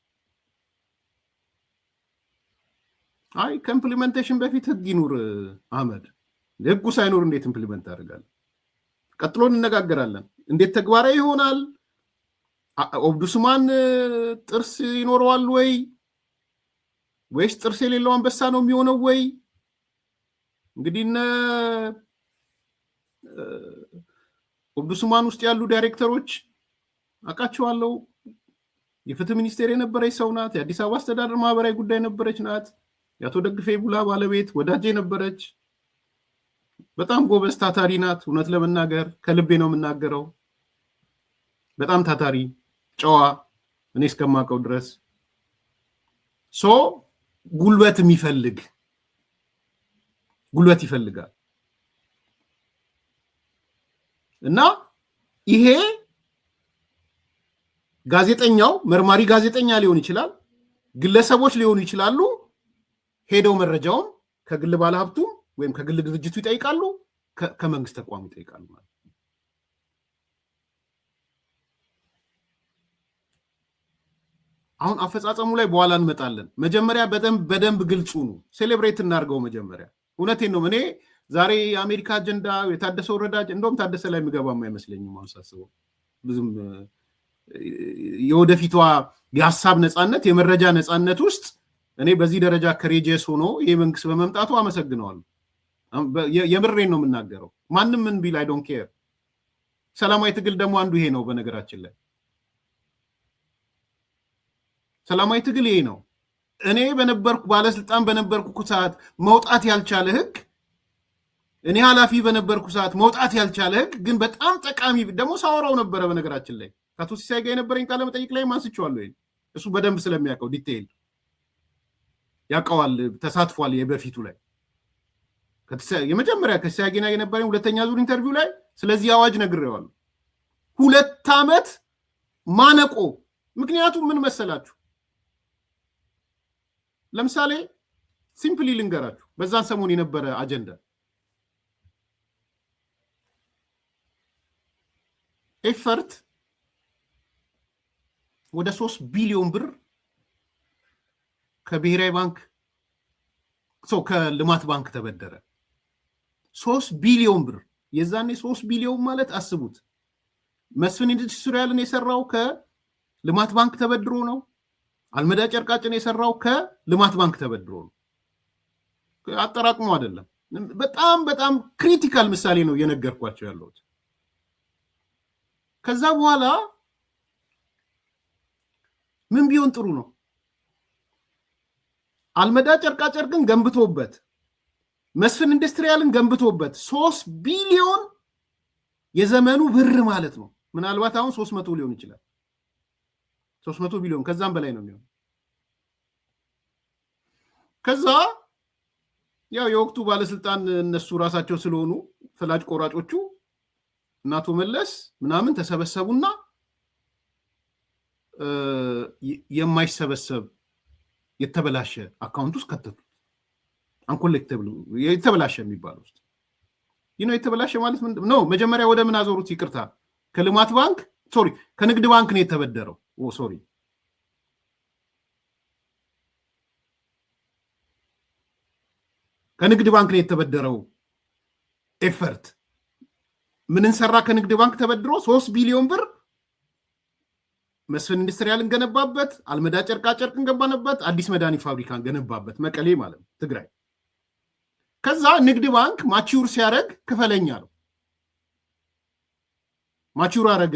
አይ ከኢምፕሊሜንቴሽን በፊት ህግ ይኑር አህመድ። ህጉ ሳይኖር እንዴት ኢምፕሊሜንት ያደርጋል? ቀጥሎ እንነጋገራለን። እንዴት ተግባራዊ ይሆናል? ኦብዱስማን ጥርስ ይኖረዋል ወይ ወይስ ጥርስ የሌለው አንበሳ ነው የሚሆነው ወይ? እንግዲህ ኦብዱስማን ውስጥ ያሉ ዳይሬክተሮች አውቃቸዋለሁ። የፍትህ ሚኒስቴር የነበረች ሰው ናት። የአዲስ አበባ አስተዳደር ማህበራዊ ጉዳይ ነበረች ናት። የአቶ ደግፌ ቡላ ባለቤት ወዳጄ ነበረች። በጣም ጎበዝ ታታሪ ናት። እውነት ለመናገር ከልቤ ነው የምናገረው። በጣም ታታሪ ጨዋ፣ እኔ እስከማውቀው ድረስ ጉልበት ይፈልጋል እና ይሄ ጋዜጠኛው መርማሪ ጋዜጠኛ ሊሆን ይችላል፣ ግለሰቦች ሊሆኑ ይችላሉ። ሄደው መረጃውን ከግል ባለሀብቱ ወይም ከግል ድርጅቱ ይጠይቃሉ፣ ከመንግስት ተቋም ይጠይቃሉ ማለት ነው። አሁን አፈጻጸሙ ላይ በኋላ እንመጣለን። መጀመሪያ በደንብ ግልጹ ነው፣ ሴሌብሬት እናድርገው መጀመሪያ። እውነቴን ነው። እኔ ዛሬ የአሜሪካ አጀንዳ የታደሰ ወረዳጅ እንደውም ታደሰ ላይ የሚገባም አይመስለኝም። አሳስበው ብዙም የወደፊቷ የሀሳብ ነፃነት የመረጃ ነፃነት ውስጥ እኔ በዚህ ደረጃ ከሬጀስ ሆኖ ይህ መንግስት በመምጣቱ አመሰግነዋለሁ። የምሬን ነው የምናገረው። ማንም ምን ቢል አይ ዶንት ኬር። ሰላማዊ ትግል ደግሞ አንዱ ይሄ ነው። በነገራችን ላይ ሰላማዊ ትግል ይሄ ነው። እኔ ባለስልጣን በነበርኩ ሰዓት መውጣት ያልቻለ ህግ፣ እኔ ኃላፊ በነበርኩ ሰዓት መውጣት ያልቻለ ህግ ግን በጣም ጠቃሚ ደግሞ ሳወራው ነበረ። በነገራችን ላይ ከአቶ ሲሳይ ጋር የነበረኝ ቃለ መጠይቅ ላይ ማንስቼዋለሁ። እሱ በደንብ ስለሚያውቀው ዲቴይል ያውቀዋል፣ ተሳትፏል። የበፊቱ ላይ የመጀመሪያ ከሲሳይ ጋር የነበረኝ ሁለተኛ ዙር ኢንተርቪው ላይ ስለዚህ አዋጅ ነግሬዋለሁ። 2 ዓመት ማነቆ። ምክንያቱም ምን መሰላችሁ? ለምሳሌ ሲምፕሊ ልንገራችሁ፣ በዛን ሰሞን የነበረ አጀንዳ ኤፈርት ወደ 3 ቢሊዮን ብር ከብሔራዊ ባንክ ከልማት ባንክ ተበደረ። 3 ቢሊዮን ብር። የዛኔ 3 ቢሊዮን ማለት አስቡት። መስፍን ኢንዱስትሪያልን የሰራው ከልማት ባንክ ተበድሮ ነው። አልመዳ ጨርቃጭን የሰራው ከልማት ባንክ ተበድሮ ነው። አጠራቅሞ አይደለም። በጣም በጣም ክሪቲካል ምሳሌ ነው የነገርኳቸው ያለሁት። ከዛ በኋላ ምን ቢሆን ጥሩ ነው? አልመዳ ጨርቃጨርቅን ገንብቶበት መስፍን ኢንዱስትሪያልን ገንብቶበት 3 ቢሊዮን የዘመኑ ብር ማለት ነው። ምናልባት አሁን 300 ሊሆን ይችላል። 300 ቢሊዮን ከዛም በላይ ነው የሚሆነው። ከዛ ያው የወቅቱ ባለስልጣን እነሱ ራሳቸው ስለሆኑ ፈላጭ ቆራጮቹ እናቶ መለስ ምናምን ተሰበሰቡና የማይሰበሰብ የተበላሸ አካውንት ውስጥ ከተቱት። አንኮሌክተብል የተበላሸ የሚባል ውስጥ የተበላሸ ማለት ምንድን ነው? መጀመሪያ ወደ ምን አዞሩት? ይቅርታ ከልማት ባንክ ሶሪ ከንግድ ባንክ ነው የተበደረው። ሶሪ ከንግድ ባንክ ነው የተበደረው። ኤፈርት ምን እንሰራ? ከንግድ ባንክ ተበድሮ 3 ቢሊዮን ብር መስፍን ኢንዱስትሪያልን ገነባበት፣ አልመዳ ጨርቃ ጨርቅን ገባነበት፣ አዲስ መድኃኒት ፋብሪካን ገነባበት፣ መቀሌ ማለት ነው ትግራይ። ከዛ ንግድ ባንክ ማቹር ሲያደርግ ክፈለኛ ነው። ማቹር አረገ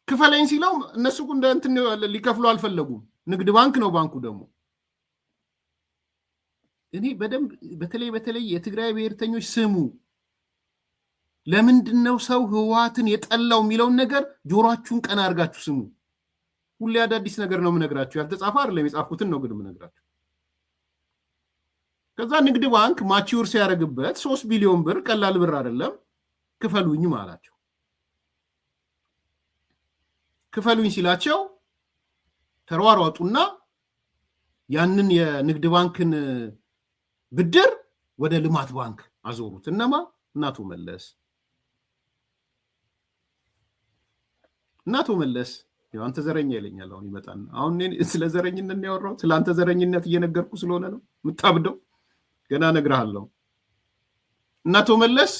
ክፈለኝ ሲለው እነሱ እንደ እንትን ሊከፍሉ አልፈለጉም። ንግድ ባንክ ነው ባንኩ ደግሞ። እኔ በደንብ በተለይ የትግራይ ብሔርተኞች ስሙ። ለምንድነው ሰው ህወሓትን የጠላው የሚለውን ነገር ጆሮአችሁን ቀና አድርጋችሁ ስሙ። ሁሌ አዳዲስ ነገር ነው የምነግራችሁ። ያልተጻፈ አይደለም የጻፍኩትን ነው ግን የምነግራችሁ። ከዛ ንግድ ባንክ ማቹር ሲያደርግበት 3 ቢሊዮን ብር ቀላል ብር አይደለም፣ ክፈሉኝ ማላቸው። ክፈሉኝ ሲላቸው ተሯሯጡና ያንን የንግድ ባንክን ብድር ወደ ልማት ባንክ አዞሩት። እነማ? እናቶ መለስ። እናቶ መለስ አንተ ዘረኛ ይለኛል። አሁን ይመጣና አሁን ስለ ዘረኝነት ነው ያወራው። ስለ አንተ ዘረኝነት እየነገርኩ ስለሆነ ነው የምታብደው። ገና እነግርሃለሁ። እናቶ መለስ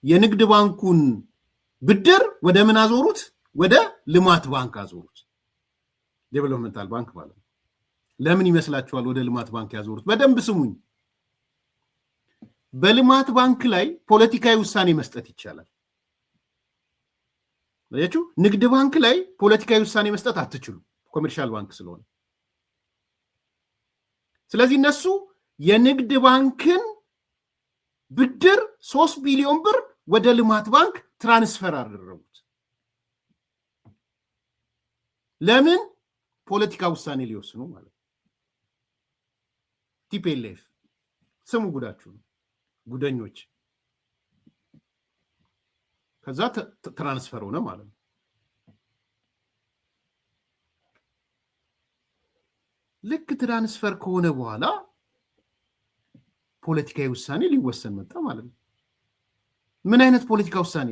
የንግድ ባንኩን ብድር ወደ ምን አዞሩት? ወደ ልማት ባንክ አዞሩት። ዴቨሎፕመንታል ባንክ ማለት ነው። ለምን ይመስላችኋል ወደ ልማት ባንክ ያዞሩት? በደንብ ስሙኝ። በልማት ባንክ ላይ ፖለቲካዊ ውሳኔ መስጠት ይቻላል። ለያችሁ ንግድ ባንክ ላይ ፖለቲካዊ ውሳኔ መስጠት አትችሉ፣ ኮመርሻል ባንክ ስለሆነ። ስለዚህ እነሱ የንግድ ባንክን ብድር 3 ቢሊዮን ብር ወደ ልማት ባንክ ትራንስፈር አደረጉት። ለምን? ፖለቲካ ውሳኔ ሊወስኑ ማለት ነው። ቲፒኤልኤፍ ስሙ ጉዳችሁ ነው ጉደኞች። ከዛ ትራንስፈር ሆነ ማለት ነው። ልክ ትራንስፈር ከሆነ በኋላ ፖለቲካዊ ውሳኔ ሊወሰን መጣ ማለት ነው። ምን አይነት ፖለቲካ ውሳኔ?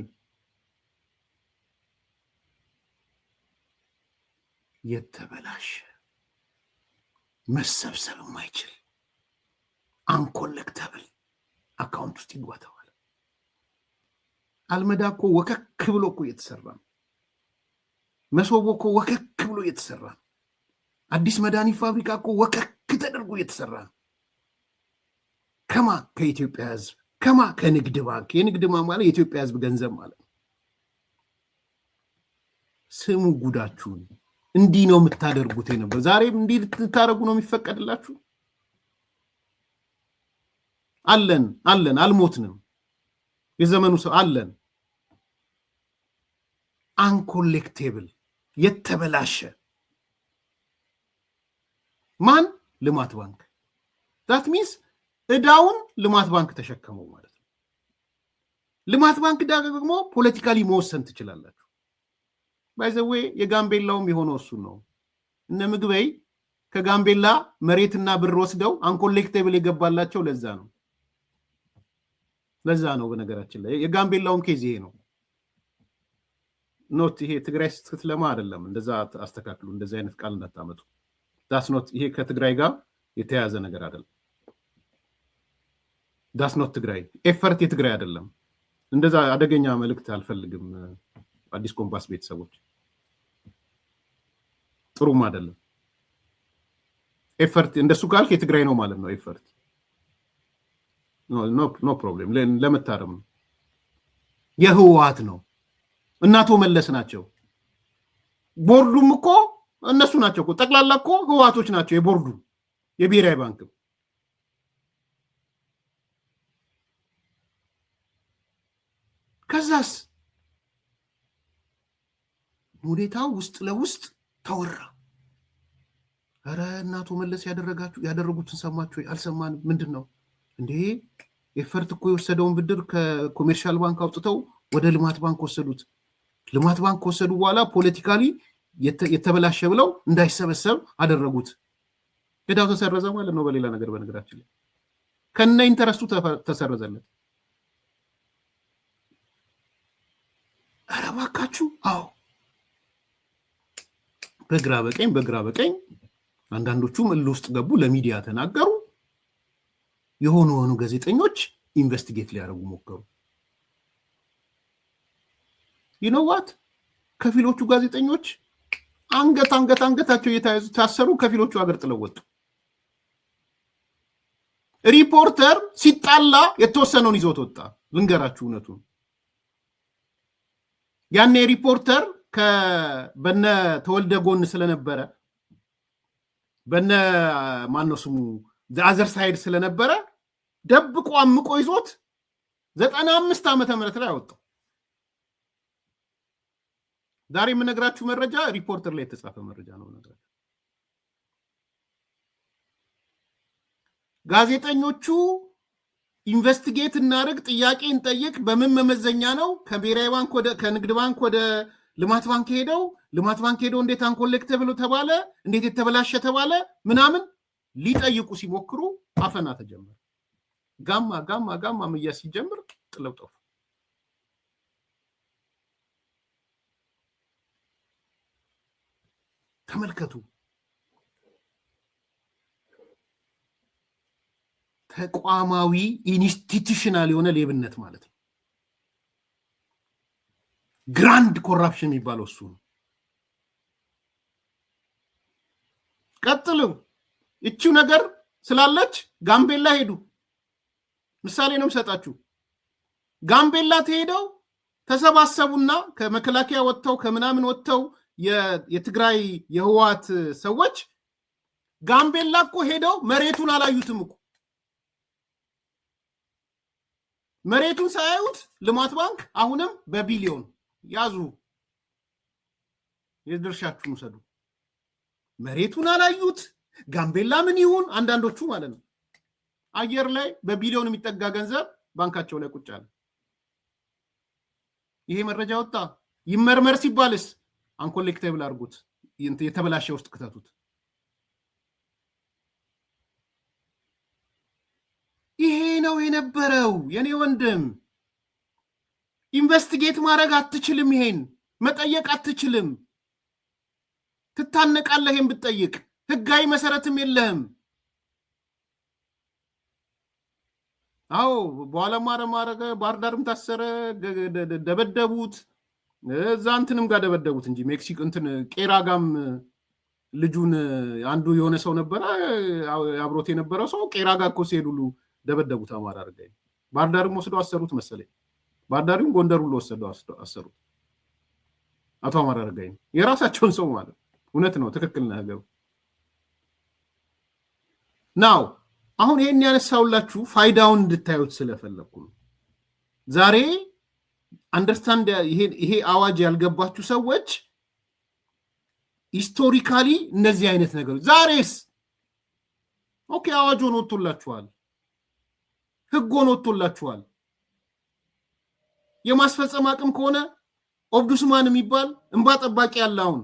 የተበላሸ መሰብሰብ የማይችል አንኮሌክተብል አካውንት ውስጥ ይጓተዋል። አልመዳ እኮ ወከክ ብሎ እኮ እየተሰራ ነው። መሶቦ እኮ ወከክ ብሎ እየተሰራ ነው። አዲስ መድኃኒት ፋብሪካ እኮ ወከክ ተደርጎ እየተሰራ ነው። ከማ? ከኢትዮጵያ ሕዝብ። ከማ? ከንግድ ባንክ። የንግድ ባንክ ማለት የኢትዮጵያ ሕዝብ ገንዘብ ማለት ነው። ስሙ ጉዳችሁን። እንዲህ ነው የምታደርጉት ነበር። ዛሬም እንዲህ ልታደርጉ ነው የሚፈቀድላችሁ? አለን አልሞትንም። የዘመኑ ሰው አለን። አንኮሌክቴብል የተበላሸ ማን? ልማት ባንክ። ዛት ሚንስ እዳውን ልማት ባንክ ተሸከመው ማለት ነው። ልማት ባንክ ደግሞ ፖለቲካሊ መወሰን ትችላላችሁ። ባይዘዌ የጋምቤላውም የሆነው እሱ ነው። እነ ምግበይ ከጋምቤላ መሬትና ብር ወስደው አንኮሌክቴብል የገባላቸው ለዛ ነው። በነገራችን ላይ የጋምቤላውም ኬዝ ይሄ ነው። ኖት ይሄ ትግራይ ስትለማ አይደለም። እንደዛ አስተካክሉ። እንደዛ አይነት ቃል እንዳታመጡ። ዳስ ኖት ይሄ ከትግራይ ጋር የተያያዘ ነገር አይደለም። ዳስ ኖት ትግራይ ኤፈርት የትግራይ አይደለም። እንደዛ አደገኛ መልእክት አልፈልግም። አዲስ ኮምፓስ ቤተሰቦች ጥሩም አይደለም። ኤፈርት እንደሱ ካልክ የትግራይ ነው ማለት ነው። ኤፈርት ኖ ፕሮብሌም። ለመታረም ነው። የህወሓት ነው። እናቶ መለስ ናቸው። ቦርዱም እኮ እነሱ ናቸው እኮ። ጠቅላላ እኮ ህወሓቶች ናቸው የቦርዱ የብሔራዊ ባንክ። ከዛስ ሁኔታው ውስጥ ለውስጥ ተወራ። ኧረ እናቶ መለስ ያደረጉትን ሰማችሁ? አልሰማንም። ምንድነው እንዴ? ኤፈርት እኮ የወሰደውን ብድር ከኮሜርሻል ባንክ አውጥተው ወደ ልማት ባንክ ወሰዱት። ልማት ባንክ ከወሰዱ በኋላ ፖለቲካሊ የተበላሸ ብለው እንዳይሰበሰብ አደረጉት። ዕዳው ተሰረዘ ማለት ነው። በሌላ ነገር በነገራችን ላይ ከነ ኢንተረስቱ ተሰረዘለት። ኧረ እባካችሁ! አዎ በግራ በቀኝ አንዳንዶቹም እልህ ውስጥ ገቡ፣ ለሚዲያ ተናገሩ። የሆኑ ጋዜጠኞች ኢንቨስቲጌት ሊያደርጉ ሞከሩ። ይኖዋት ከፊሎቹ ጋዜጠኞች አንገታቸው እየተያዙ ታሰሩ። ከፊሎቹ ሀገር ጥለው ወጡ። ሪፖርተር ሲጣላ የተወሰነውን ይዞት ወጣ። ልንገራችሁ እውነቱን። ያኔ ሪፖርተር በነ ተወልደ ጎን ስለነበረ በነ ማነው ስሙ አዘር ሳይድ ስለነበረ ደብቆ አምቆ ይዞት 95 ዓመተ ምህረት ላይ አወጣው። ዛሬ የምነግራችሁ መረጃ ሪፖርተር ላይ የተጻፈ መረጃ ነው። ነገራችሁ ጋዜጠኞቹ ኢንቨስቲጌት እናድርግ፣ ጥያቄ እንጠይቅ፣ በምን መመዘኛ ነው ከብሔራዊ ባንክ ከንግድ ባንክ ወደ ልማት ባንክ ሄደው ልማት ባንክ ሄደው እንዴት አንኮሌክተብል ተባለ፣ እንዴት የተበላሸ ተባለ ምናምን ሊጠይቁ ሲሞክሩ አፈና ተጀመረ። ጋማ መያዝ ሲጀምር ጥለው ጠፉ። ተመልከቱ። ተቋማዊ ኢንስቲትዩሽናል የሆነ ሌብነት ማለት ነው። ግራንድ ኮራፕሽን የሚባለው እሱ ነው። ቀጥሉ። እቺው ነገር ስላለች ጋምቤላ ሄዱ። ምሳሌ ነው የምሰጣችሁ። ጋምቤላ ተሄደው ተሰባሰቡና ከመከላከያ ወጥተው ከምናምን ወጥተው የትግራይ የህወሓት ሰዎች ጋምቤላ እኮ ሄደው መሬቱን አላዩትም እኮ። መሬቱን ሳያዩት ልማት ባንክ አሁንም በቢሊዮን ያዙ፣ የድርሻችሁን ውሰዱ። መሬቱን አላዩት። ጋምቤላ ምን ይሁን አንዳንዶቹ ማለት ነው። አየር ላይ በቢሊዮን የሚጠጋ ገንዘብ ባንካቸው ላይ ቁጭ አለ። ይሄ መረጃ ወጣ። ይመርመር ሲባልስ አንኮሌክቴብል አድርጉት፣ የተበላሸ ውስጥ ክተቱት። ይሄ ነው የነበረው። የኔ ወንድም ኢንቨስቲጌት ማድረግ አትችልም። ይሄን መጠየቅ አትችልም። ትታነቃለህ። ይሄን ብትጠይቅ ህጋዊ መሰረትም የለህም። አዎ በኋላ ማረገ ባህር ዳርም ታሰረ፣ ደበደቡት። እዛ እንትንም ጋር ደበደቡት እንጂ ሜክሲኮ እንትን ቄራ ጋም ልጁን አንዱ የሆነ ሰው ነበረ አብሮት የነበረው ሰው ቄራ ጋር እኮ ሲሄድ ሁሉ ደበደቡት። አማራ አረጋኝ ባህር ዳርም ወስደው አሰሩት መሰለኝ። ባህር ዳርም ጎንደር ሁሉ ወስደው አሰሩት። አቶ አማራ አረጋኝ የራሳቸውን ሰው ማለት እውነት ነው። ትክክል ነው ነገሩ። ናው አሁን ይሄን ያነሳውላችሁ ፋይዳውን እንድታዩት ስለፈለኩ ነው። ዛሬ አንደርስታንድ ይሄ አዋጅ ያልገባችሁ ሰዎች ሂስቶሪካሊ እነዚህ አይነት ነገሮች ዛሬስ ኦኬ አዋጅ ሆኖ ወጥቶላችኋል፣ ህግ ሆኖ ወጥቶላችኋል። የማስፈጸም አቅም ከሆነ ኦብዱስማን የሚባል እንባ ጠባቂ ያለውን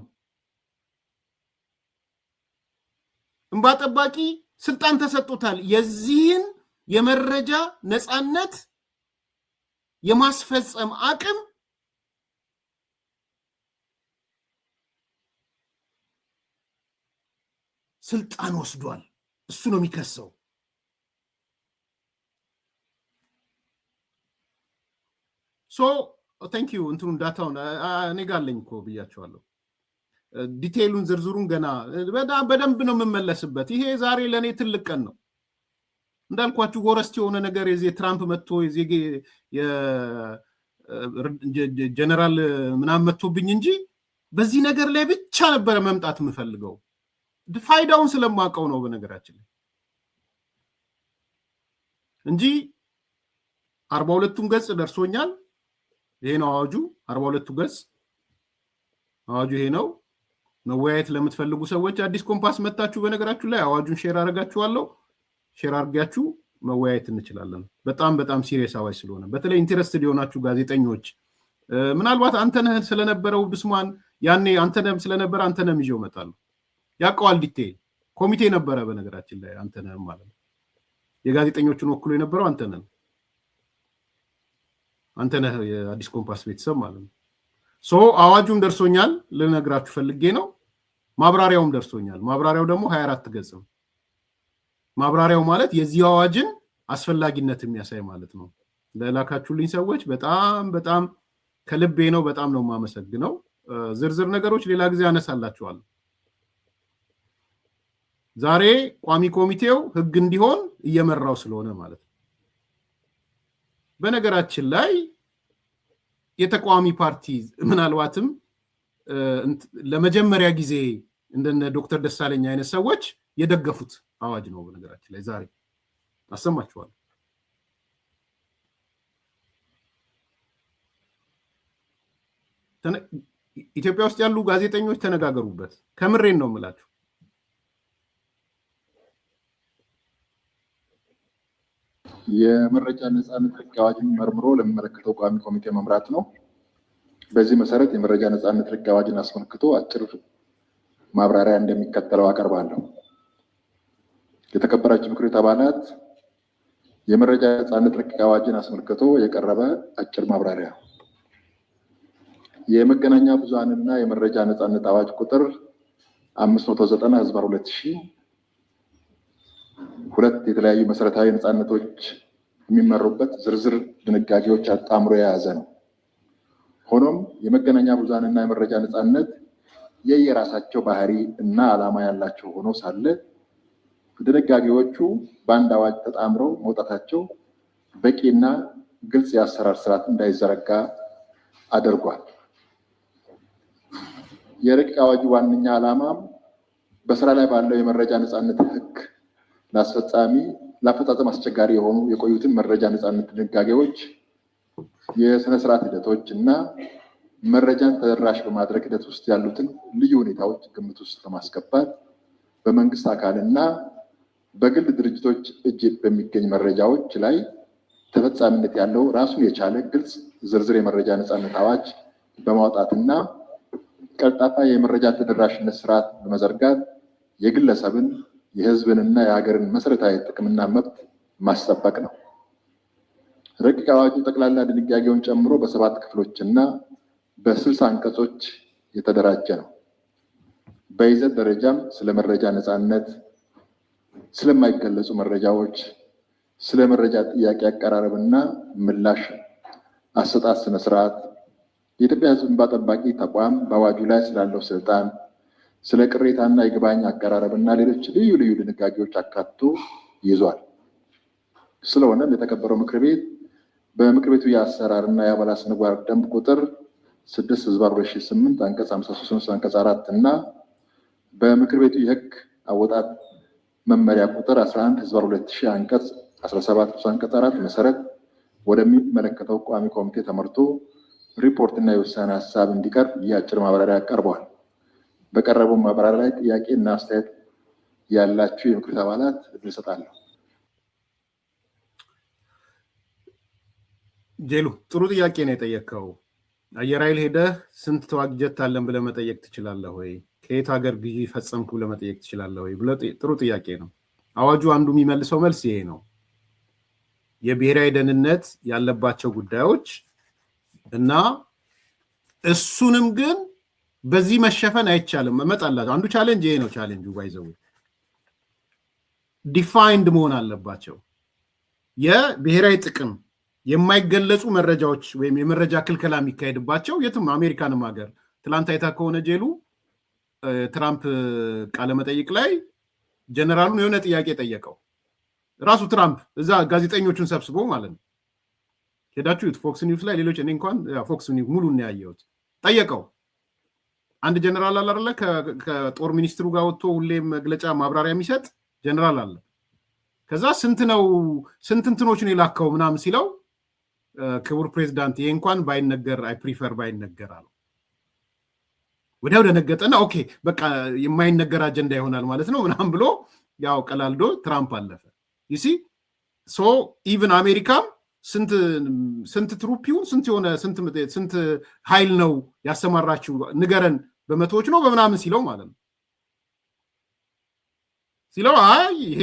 እንባ ጠባቂ ስልጣን ተሰጥቶታል። የዚህን የመረጃ ነፃነት የማስፈጸም አቅም ስልጣን ወስዷል። እሱ ነው የሚከሰው። ታንክ ዩ እንትኑን ዳታውን እኔ ጋር አለኝ እኮ ብያቸዋለሁ። ዲቴይሉን ዝርዝሩን ገና በደንብ ነው የምመለስበት። ይሄ ዛሬ ለእኔ ትልቅ ቀን ነው። እንዳልኳችሁ ጎረስት የሆነ ነገር የዚህ ትራምፕ መጥቶ የዚህ ጀነራል ምናምን መጥቶብኝ እንጂ በዚህ ነገር ላይ ብቻ ነበረ መምጣት የምፈልገው። ፋይዳውን ስለማውቀው ነው በነገራችን ላይ እንጂ 42ቱን ገጽ ደርሶኛል። ይሄ ነው አዋጁ። 42ቱ ገጽ አዋጁ ይሄ ነው። መወያየት ለምትፈልጉ ሰዎች አዲስ ኮምፓስ መጣችሁ በነገራችሁ ላይ አዋጁን ሼር አረጋችኋለሁ ሼር አርጋችሁ መወያየት እንችላለን በጣም በጣም ሲሪየስ አዋጅ ስለሆነ በተለይ ኢንተረስትድ የሆናችሁ ጋዜጠኞች ምናልባት አንተነህ ስለነበረው ብስማን ያኔ አንተነህም ስለነበረ አንተነህም ይዤው እመጣለሁ ያቀዋል ዲቴል ኮሚቴ ነበረ በነገራችን ላይ አንተነህም ማለት ነው የጋዜጠኞችን ወክሎ የነበረው አንተነህ የአዲስ ኮምፓስ ቤተሰብ ማለት ነው ሶ አዋጁም ደርሶኛል ልነግራችሁ ፈልጌ ነው ማብራሪያውም ደርሶኛል ማብራሪያው ደግሞ 24 ገጽ ነው ማብራሪያው ማለት የዚህ አዋጅን አስፈላጊነት የሚያሳይ ማለት ነው ለላካችሁልኝ ሰዎች በጣም በጣም ከልቤ ነው በጣም ነው ማመሰግነው ዝርዝር ነገሮች ሌላ ጊዜ አነሳላችኋለሁ ዛሬ ቋሚ ኮሚቴው ህግ እንዲሆን እየመራው ስለሆነ ማለት ነው በነገራችን ላይ የተቋሚ ፓርቲ ምናልባትም ለመጀመሪያ ጊዜ እንደነ ዶክተር ደሳለኝ አይነት ሰዎች የደገፉት አዋጅ ነው በነገራችን ላይ ዛሬ አሰማችኋለሁ ኢትዮጵያ ውስጥ ያሉ ጋዜጠኞች ተነጋገሩበት ከምሬን ነው የምላችሁ የመረጃ ነፃነት ህግ አዋጅን መርምሮ ለሚመለከተው ቋሚ ኮሚቴ መምራት ነው በዚህ መሰረት የመረጃ ነፃነት ህግ አዋጅን አስመልክቶ አጭር ማብራሪያ እንደሚከተለው አቀርባለሁ የተከበራችሁ ምክር ቤት አባላት የመረጃ ነፃነት ህግ አዋጅን አስመልክቶ የቀረበ አጭር ማብራሪያ የመገናኛ ብዙሃንና የመረጃ ነፃነት አዋጅ ቁጥር 590/2000 ሁለት የተለያዩ መሰረታዊ ነፃነቶች የሚመሩበት ዝርዝር ድንጋጌዎች አጣምሮ የያዘ ነው ሆኖም የመገናኛ ብዙሃንና የመረጃ ነፃነት የየራሳቸው ባህሪ እና ዓላማ ያላቸው ሆኖ ሳለ ድንጋጌዎቹ በአንድ አዋጅ ተጣምረው መውጣታቸው በቂና ግልጽ የአሰራር ስርዓት እንዳይዘረጋ አድርጓል የረቂቅ አዋጁ ዋነኛ ዓላማ በስራ ላይ ባለው የመረጃ ነፃነት ህግ ለአፈጻጸም አስቸጋሪ የሆኑ የቆዩትን መረጃ ነፃነት ድንጋጌዎች የስነ ስርዓት ሂደቶች እና መረጃን ተደራሽ በማድረግ ሂደት ውስጥ ያሉትን ልዩ ሁኔታዎች ግምት ውስጥ በማስገባት በመንግስት አካልና በግል ድርጅቶች እጅ በሚገኝ መረጃዎች ላይ ተፈጻሚነት ያለው ራሱን የቻለ ግልጽ ዝርዝር የመረጃ ነፃነት አዋጅ በማውጣትና ቀልጣፋ የመረጃ ተደራሽነት ስርዓት በመዘርጋት የግለሰብን የህዝብንና የሀገርን መሰረታዊ ጥቅምና መብት ማስጠበቅ ነው ረቂቅ አዋጁ ጠቅላላ ድንጋጌውን ጨምሮ በ7 ክፍሎችና በ60 አንቀጾች የተደራጀ ነው በይዘት ደረጃም ስለ መረጃ ነፃነት ስለማይገለጹ መረጃዎች ስለ መረጃ ጥያቄ አቀራረብና ምላሽ አሰጣጥ ስነ ስርዓት የኢትዮጵያ ህዝብ እንባ ጠባቂ ተቋም በአዋጁ ላይ ስላለው ስልጣን ስለ ቅሬታና ይግባኝ አቀራረብና ሌሎች ልዩ ልዩ ድንጋጌዎች አካቶ ይዟል ስለሆነም የተከበረው ምክር ቤት በምክር ቤቱ የአሰራርና የአባላት ስነ ምግባር ደንብ ቁጥር 6/2008 አንቀጽ 53 አንቀጽ 4 እና በምክር ቤቱ የህግ አወጣጥ መመሪያ ቁጥር 11/2000 አንቀጽ 17 አንቀጽ 4 መሰረት ወደሚመለከተው ቋሚ ኮሚቴ ተመርቶ ሪፖርት እና የውሳኔ ሀሳብ እንዲቀርብ የአጭር ማብራሪያ ቀርቧል በቀረበው ማብራሪያ ላይ ጥያቄ እና አስተያየት ያላችሁ የምክር ቤት አባላት እሰጣለሁ ጄሉ ጥሩ ጥያቄ ነው የጠየቀው አየር ኃይል ሄደህ ስንት ተዋጊ ጀት አለን ብለህ መጠየቅ ትችላለህ ወይ ከየት ሀገር ግዢ ፈጸምኩ ብለህ መጠየቅ ትችላለህ ወይ ብለህ ጥሩ ጥያቄ ነው አዋጁ አንዱ የሚመልሰው መልስ ይሄ ነው የብሔራዊ ደህንነት ያለባቸው ጉዳዮች እና እሱንም ግን በዚህ መሸፈን አይቻልም መመጣላችሁ አንዱ ቻሌንጅ ይሄ ነው ቻሌንጁ ባይዘው ዲፋይንድ መሆን አለባቸው የብሔራዊ ጥቅም የማይገለጹ መረጃዎች ወይም የመረጃ ክልከላ የሚካሄድባቸው የትም አሜሪካንም ሀገር ትላንት አይታ ከሆነ ጄሉ ትራምፕ ቃለ መጠይቅ ላይ ጀነራሉን የሆነ ጥያቄ ጠየቀው ራሱ ትራምፕ እዛ ጋዜጠኞቹን ሰብስቦ ማለት ነው ሄዳችሁት ፎክስ ኒውስ ላይ ሌሎች እኔ እንኳን ፎክስ ኒውስ ሙሉ ነው ያየሁት ጠየቀው አንድ ጀነራል አለ አይደለ ከጦር ሚኒስትሩ ጋር ወጥቶ ሁሌም መግለጫ ማብራሪያ የሚሰጥ ጀነራል አለ ከዛ ስንት እንትኖች ነው የላከው ምናምን ሲለው ክቡር ፕሬዝዳንት ይሄ እንኳን ባይነገር አይ ፕሪፈር ባይነገር አለው ወዲያው ደነገጠና ኦኬ በቃ የማይነገር አጀንዳ ይሆናል ማለት ነው ምናምን ብሎ ያው ቀላልዶ ትራምፕ አለፈ። ይሲ ሶ ኢቭን አሜሪካም ስንት ትሩፒውን ስንት ኃይል ነው ያሰማራችው ንገረን፣ በመቶዎች ነው በምናምን ሲለው ማለት ነው ሲለው አይ ይሄ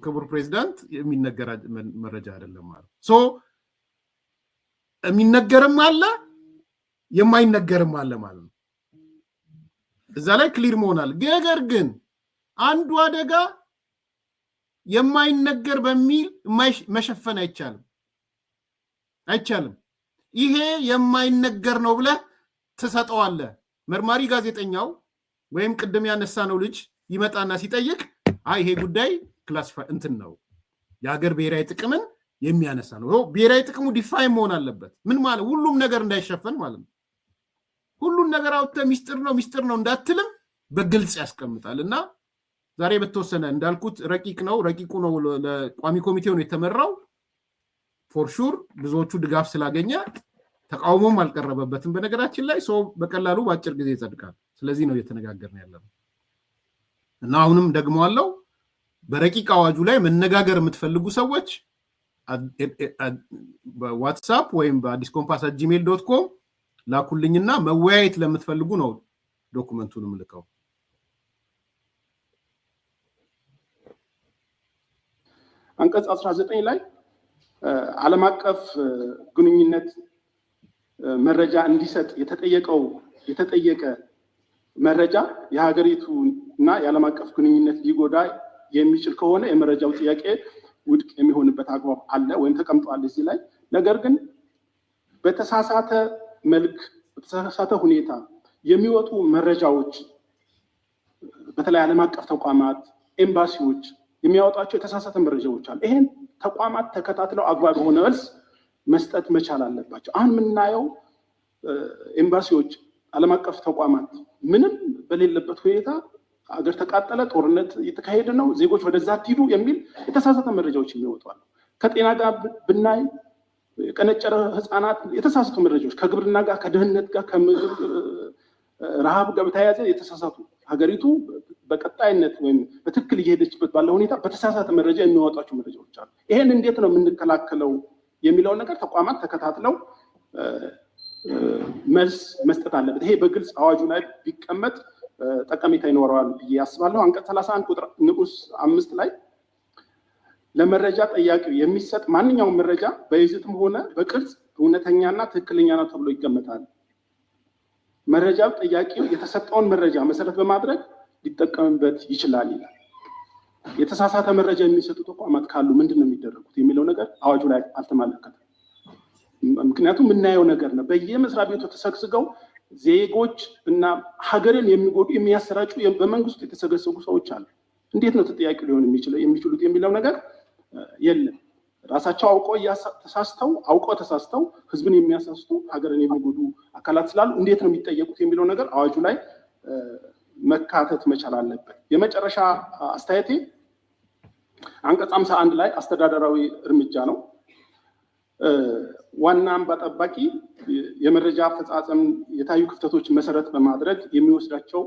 ክቡር ፕሬዚዳንት የሚነገር መረጃ አይደለም ማለት ሶ የሚነገርም አለ የማይነገርም አለ ማለት ነው። እዛ ላይ ክሊር መሆናል። ነገር ግን አንዱ አደጋ የማይነገር በሚል መሸፈን አይቻልም። ይሄ የማይነገር ነው ብለህ ትሰጠዋለህ። መርማሪ ጋዜጠኛው ወይም ቅድም ያነሳነው ልጅ ይመጣና ሲጠይቅ አይ ይሄ ጉዳይ ክላሲፋይ እንትን ነው የሀገር ብሔራዊ ጥቅምን የሚያነሳ ነው። ብሔራዊ ጥቅሙ ዲፋይን መሆን አለበት። ምን ማለት ሁሉም ነገር እንዳይሸፈን ማለት ነው። ሁሉም ነገር አውጥተህ ሚስጥር ነው እንዳትልም በግልጽ ያስቀምጣል። እና ዛሬ በተወሰነ እንዳልኩት ረቂቁ ነው ለቋሚ ኮሚቴው ነው የተመራው። ፎር ሹር ብዙዎቹ ድጋፍ ስላገኘ ተቃውሞም አልቀረበበትም። በነገራችን ላይ ሰው በቀላሉ በአጭር ጊዜ ይጸድቃል። ስለዚህ ነው እየተነጋገርን ያለነው። እና አሁንም ደግሞ አለው በረቂቅ አዋጁ ላይ መነጋገር የምትፈልጉ ሰዎች በዋትሳፕ ወይም በአዲስ ኮምፓስ @gmail.com ላኩልኝና መወያየት ለምትፈልጉ ነው ዶኩመንቱን ምልከው። አንቀጽ 19 ላይ ዓለም አቀፍ ግንኙነት መረጃ እንዲሰጥ የተጠየቀ መረጃ የሀገሪቱ እና የዓለም አቀፍ ግንኙነት ሊጎዳ የሚችል ከሆነ የመረጃው ጥያቄ ውድቅ የሚሆንበት አግባብ አለ ወይም ተቀምጧል እዚህ ላይ። ነገር ግን በተሳሳተ መልክ በተሳሳተ ሁኔታ የሚወጡ መረጃዎች በተለይ ዓለም አቀፍ ተቋማት፣ ኤምባሲዎች የሚያወጣቸው የተሳሳተ መረጃዎች አሉ። ይሄን ተቋማት ተከታትለው አግባብ የሆነ መልስ መስጠት መቻል አለባቸው። አሁን የምናየው ኤምባሲዎች፣ ዓለም አቀፍ ተቋማት ምንም በሌለበት ሁኔታ አገር ተቃጠለ፣ ጦርነት እየተካሄደ ነው፣ ዜጎች ወደዛ አትሂዱ የሚል የተሳሳተ መረጃዎች የሚወጣሉ። ከጤና ጋር ብናይ የቀነጨረ ህፃናት የተሳሳቱ መረጃዎች ከግብርና ጋር ከድህነት ጋር ከምግብ ረሃብ ጋር በተያያዘ የተሳሳቱ ሀገሪቱ በቀጣይነት ወይም በትክክል እየሄደችበት ባለ ሁኔታ በተሳሳተ መረጃ የሚያወጣቸው መረጃዎች አሉ። ይሄን እንዴት ነው የምንከላከለው የሚለው ነገር ተቋማት ተከታትለው መልስ መስጠት አለበት። ይሄ በግልጽ አዋጁ ላይ ቢቀመጥ ጠቀሜታ ይኖረዋል ብዬ አስባለሁ። አንቀጽ 31 ቁጥር ንዑስ 5 ላይ ለመረጃ ጠያቂው የሚሰጥ ማንኛውም መረጃ በይዘትም ሆነ በቅርጽ እውነተኛና ትክክለኛ ነው ተብሎ ይገመታል። መረጃው ጠያቂው የተሰጠውን መረጃ መሰረት በማድረግ ሊጠቀምበት ይችላል ይላል። የተሳሳተ መረጃ የሚሰጡ ተቋማት ካሉ ምንድን ነው የሚደረጉት የሚለው ነገር አዋጁ ላይ አልተመለከተም። ምክንያቱም የምናየው ነገር ነው። በየመስሪያ ቤቱ ተሰግስገው ዜጎች እና ሀገርን የሚጎዱ የሚያሰራጩ በመንግስቱ የተሰገሰጉ ሰዎች አሉ። እንዴት ነው ተጠያቂ ሊሆን የሚችሉት የሚለው ነገር የለም። ራሳቸው አውቀው ተሳስተው ህዝብን የሚያሳስቱ ሀገርን የሚጎዱ አካላት ስላሉ እንዴት ነው የሚጠየቁት የሚለው ነገር አዋጁ ላይ መካተት መቻል አለበት። የመጨረሻ አስተያየቴ አንቀጽ 51 ላይ አስተዳደራዊ እርምጃ ነው። ዋና እንባ ጠባቂ የመረጃ አፈጻጸም የታዩ ክፍተቶች መሰረት በማድረግ የሚወስዳቸው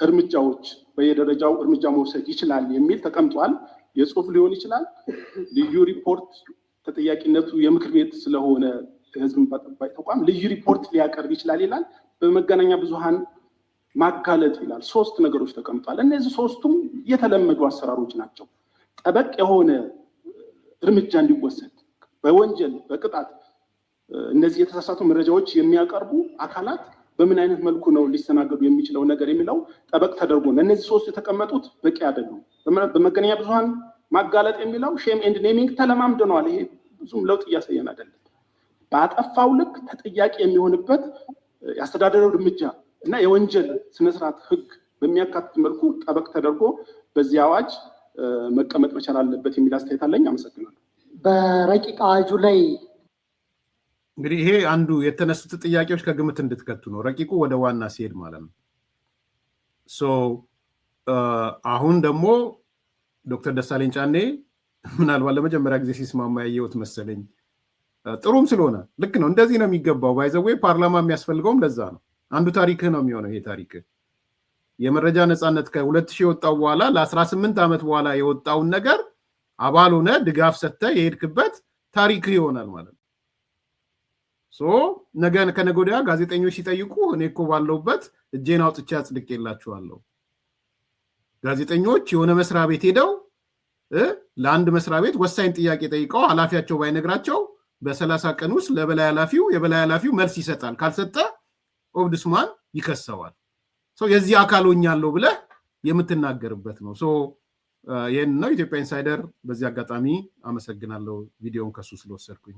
እርምጃዎች በየደረጃው እርምጃ መውሰድ ይችላል የሚል ተቀምጧል። የጽሁፍ ሊሆን ይችላል። ልዩ ሪፖርት ተጠያቂነቱ የምክር ቤት ስለሆነ የህዝብ እንባ ጠባቂ ተቋም ልዩ ሪፖርት ሊያቀርብ ይችላል ይላል። በመገናኛ ብዙሃን ማጋለጥ ይላል። 3 ነገሮች ተቀምጧል። እነዚህ 3ቱም የተለመዱ አሰራሮች ናቸው። ጠበቅ የሆነ እርምጃ እንዲወሰድ በወንጀል በቅጣት እነዚህ የተሳሳቱ መረጃዎች የሚያቀርቡ አካላት በምን አይነት መልኩ ነው ሊስተናገዱ የሚችለው ነገር የሚለው ጠበቅ ተደርጎ ነው። እነዚህ 3 የተቀመጡት በቂ አይደሉም። በመገናኛ ብዙሃን ማጋለጥ የሚለው ሼም ኤንድ ኔሚንግ ተለማምደነዋል። ይሄ ብዙም ለውጥ እያሳየን አይደለም። ባጠፋው ልክ ተጠያቂ የሚሆንበት የአስተዳደራዊ እርምጃ እና የወንጀል ስነስርዓት ህግ በሚያካትት መልኩ ጠበቅ ተደርጎ በዚህ አዋጅ መቀመጥ መቻል አለበት የሚል አስተያየት አለኝ። አመሰግናለሁ። በረቂቅ አዋጁ ላይ እንግዲህ ይሄ አንዱ የተነሱት ጥያቄዎች ከግምት እንድትከቱ ነው። ረቂቁ ወደ ዋና ሲሄድ ማለት ነው። አሁን ደግሞ ዶክተር ደሳለኝ ጫኔ ምናልባት ለመጀመሪያ ጊዜ ሲስማማ ያየሁት መሰለኝ። ጥሩም ስለሆነ ልክ ነው፣ እንደዚህ ነው የሚገባው። ባይዘዌ ፓርላማ የሚያስፈልገውም ለዛ ነው። አንዱ ታሪክ ነው የሚሆነው። ይሄ ታሪክ የመረጃ ነፃነት ከ2000 የወጣው በኋላ ለ18 ዓመት በኋላ የወጣውን ነገር አባል ሆነ ድጋፍ ሰጥተ የሄድክበት ታሪክ ይሆናል ማለት ነው። ነገ ከነገ ወዲያ ጋዜጠኞች ሲጠይቁ እኔ እኮ ባለውበት እጄን አውጥቼ አጽድቄላችኋለሁ። ጋዜጠኞች የሆነ መስሪያ ቤት ሄደው ለአንድ መስሪያ ቤት ወሳኝ ጥያቄ ጠይቀው ኃላፊያቸው ባይነግራቸው በ30 ቀን ውስጥ ለበላይ ኃላፊው የበላይ ኃላፊው መልስ ይሰጣል። ካልሰጠ ኦምቡድስማን ይከሰዋል። የዚህ አካል ሆኛለሁ ብለህ የምትናገርበት ነው። ይህን ነው ኢትዮጵያ ኢንሳይደር። በዚህ አጋጣሚ አመሰግናለሁ ቪዲዮውን ከሱ ስለወሰድኩኝ።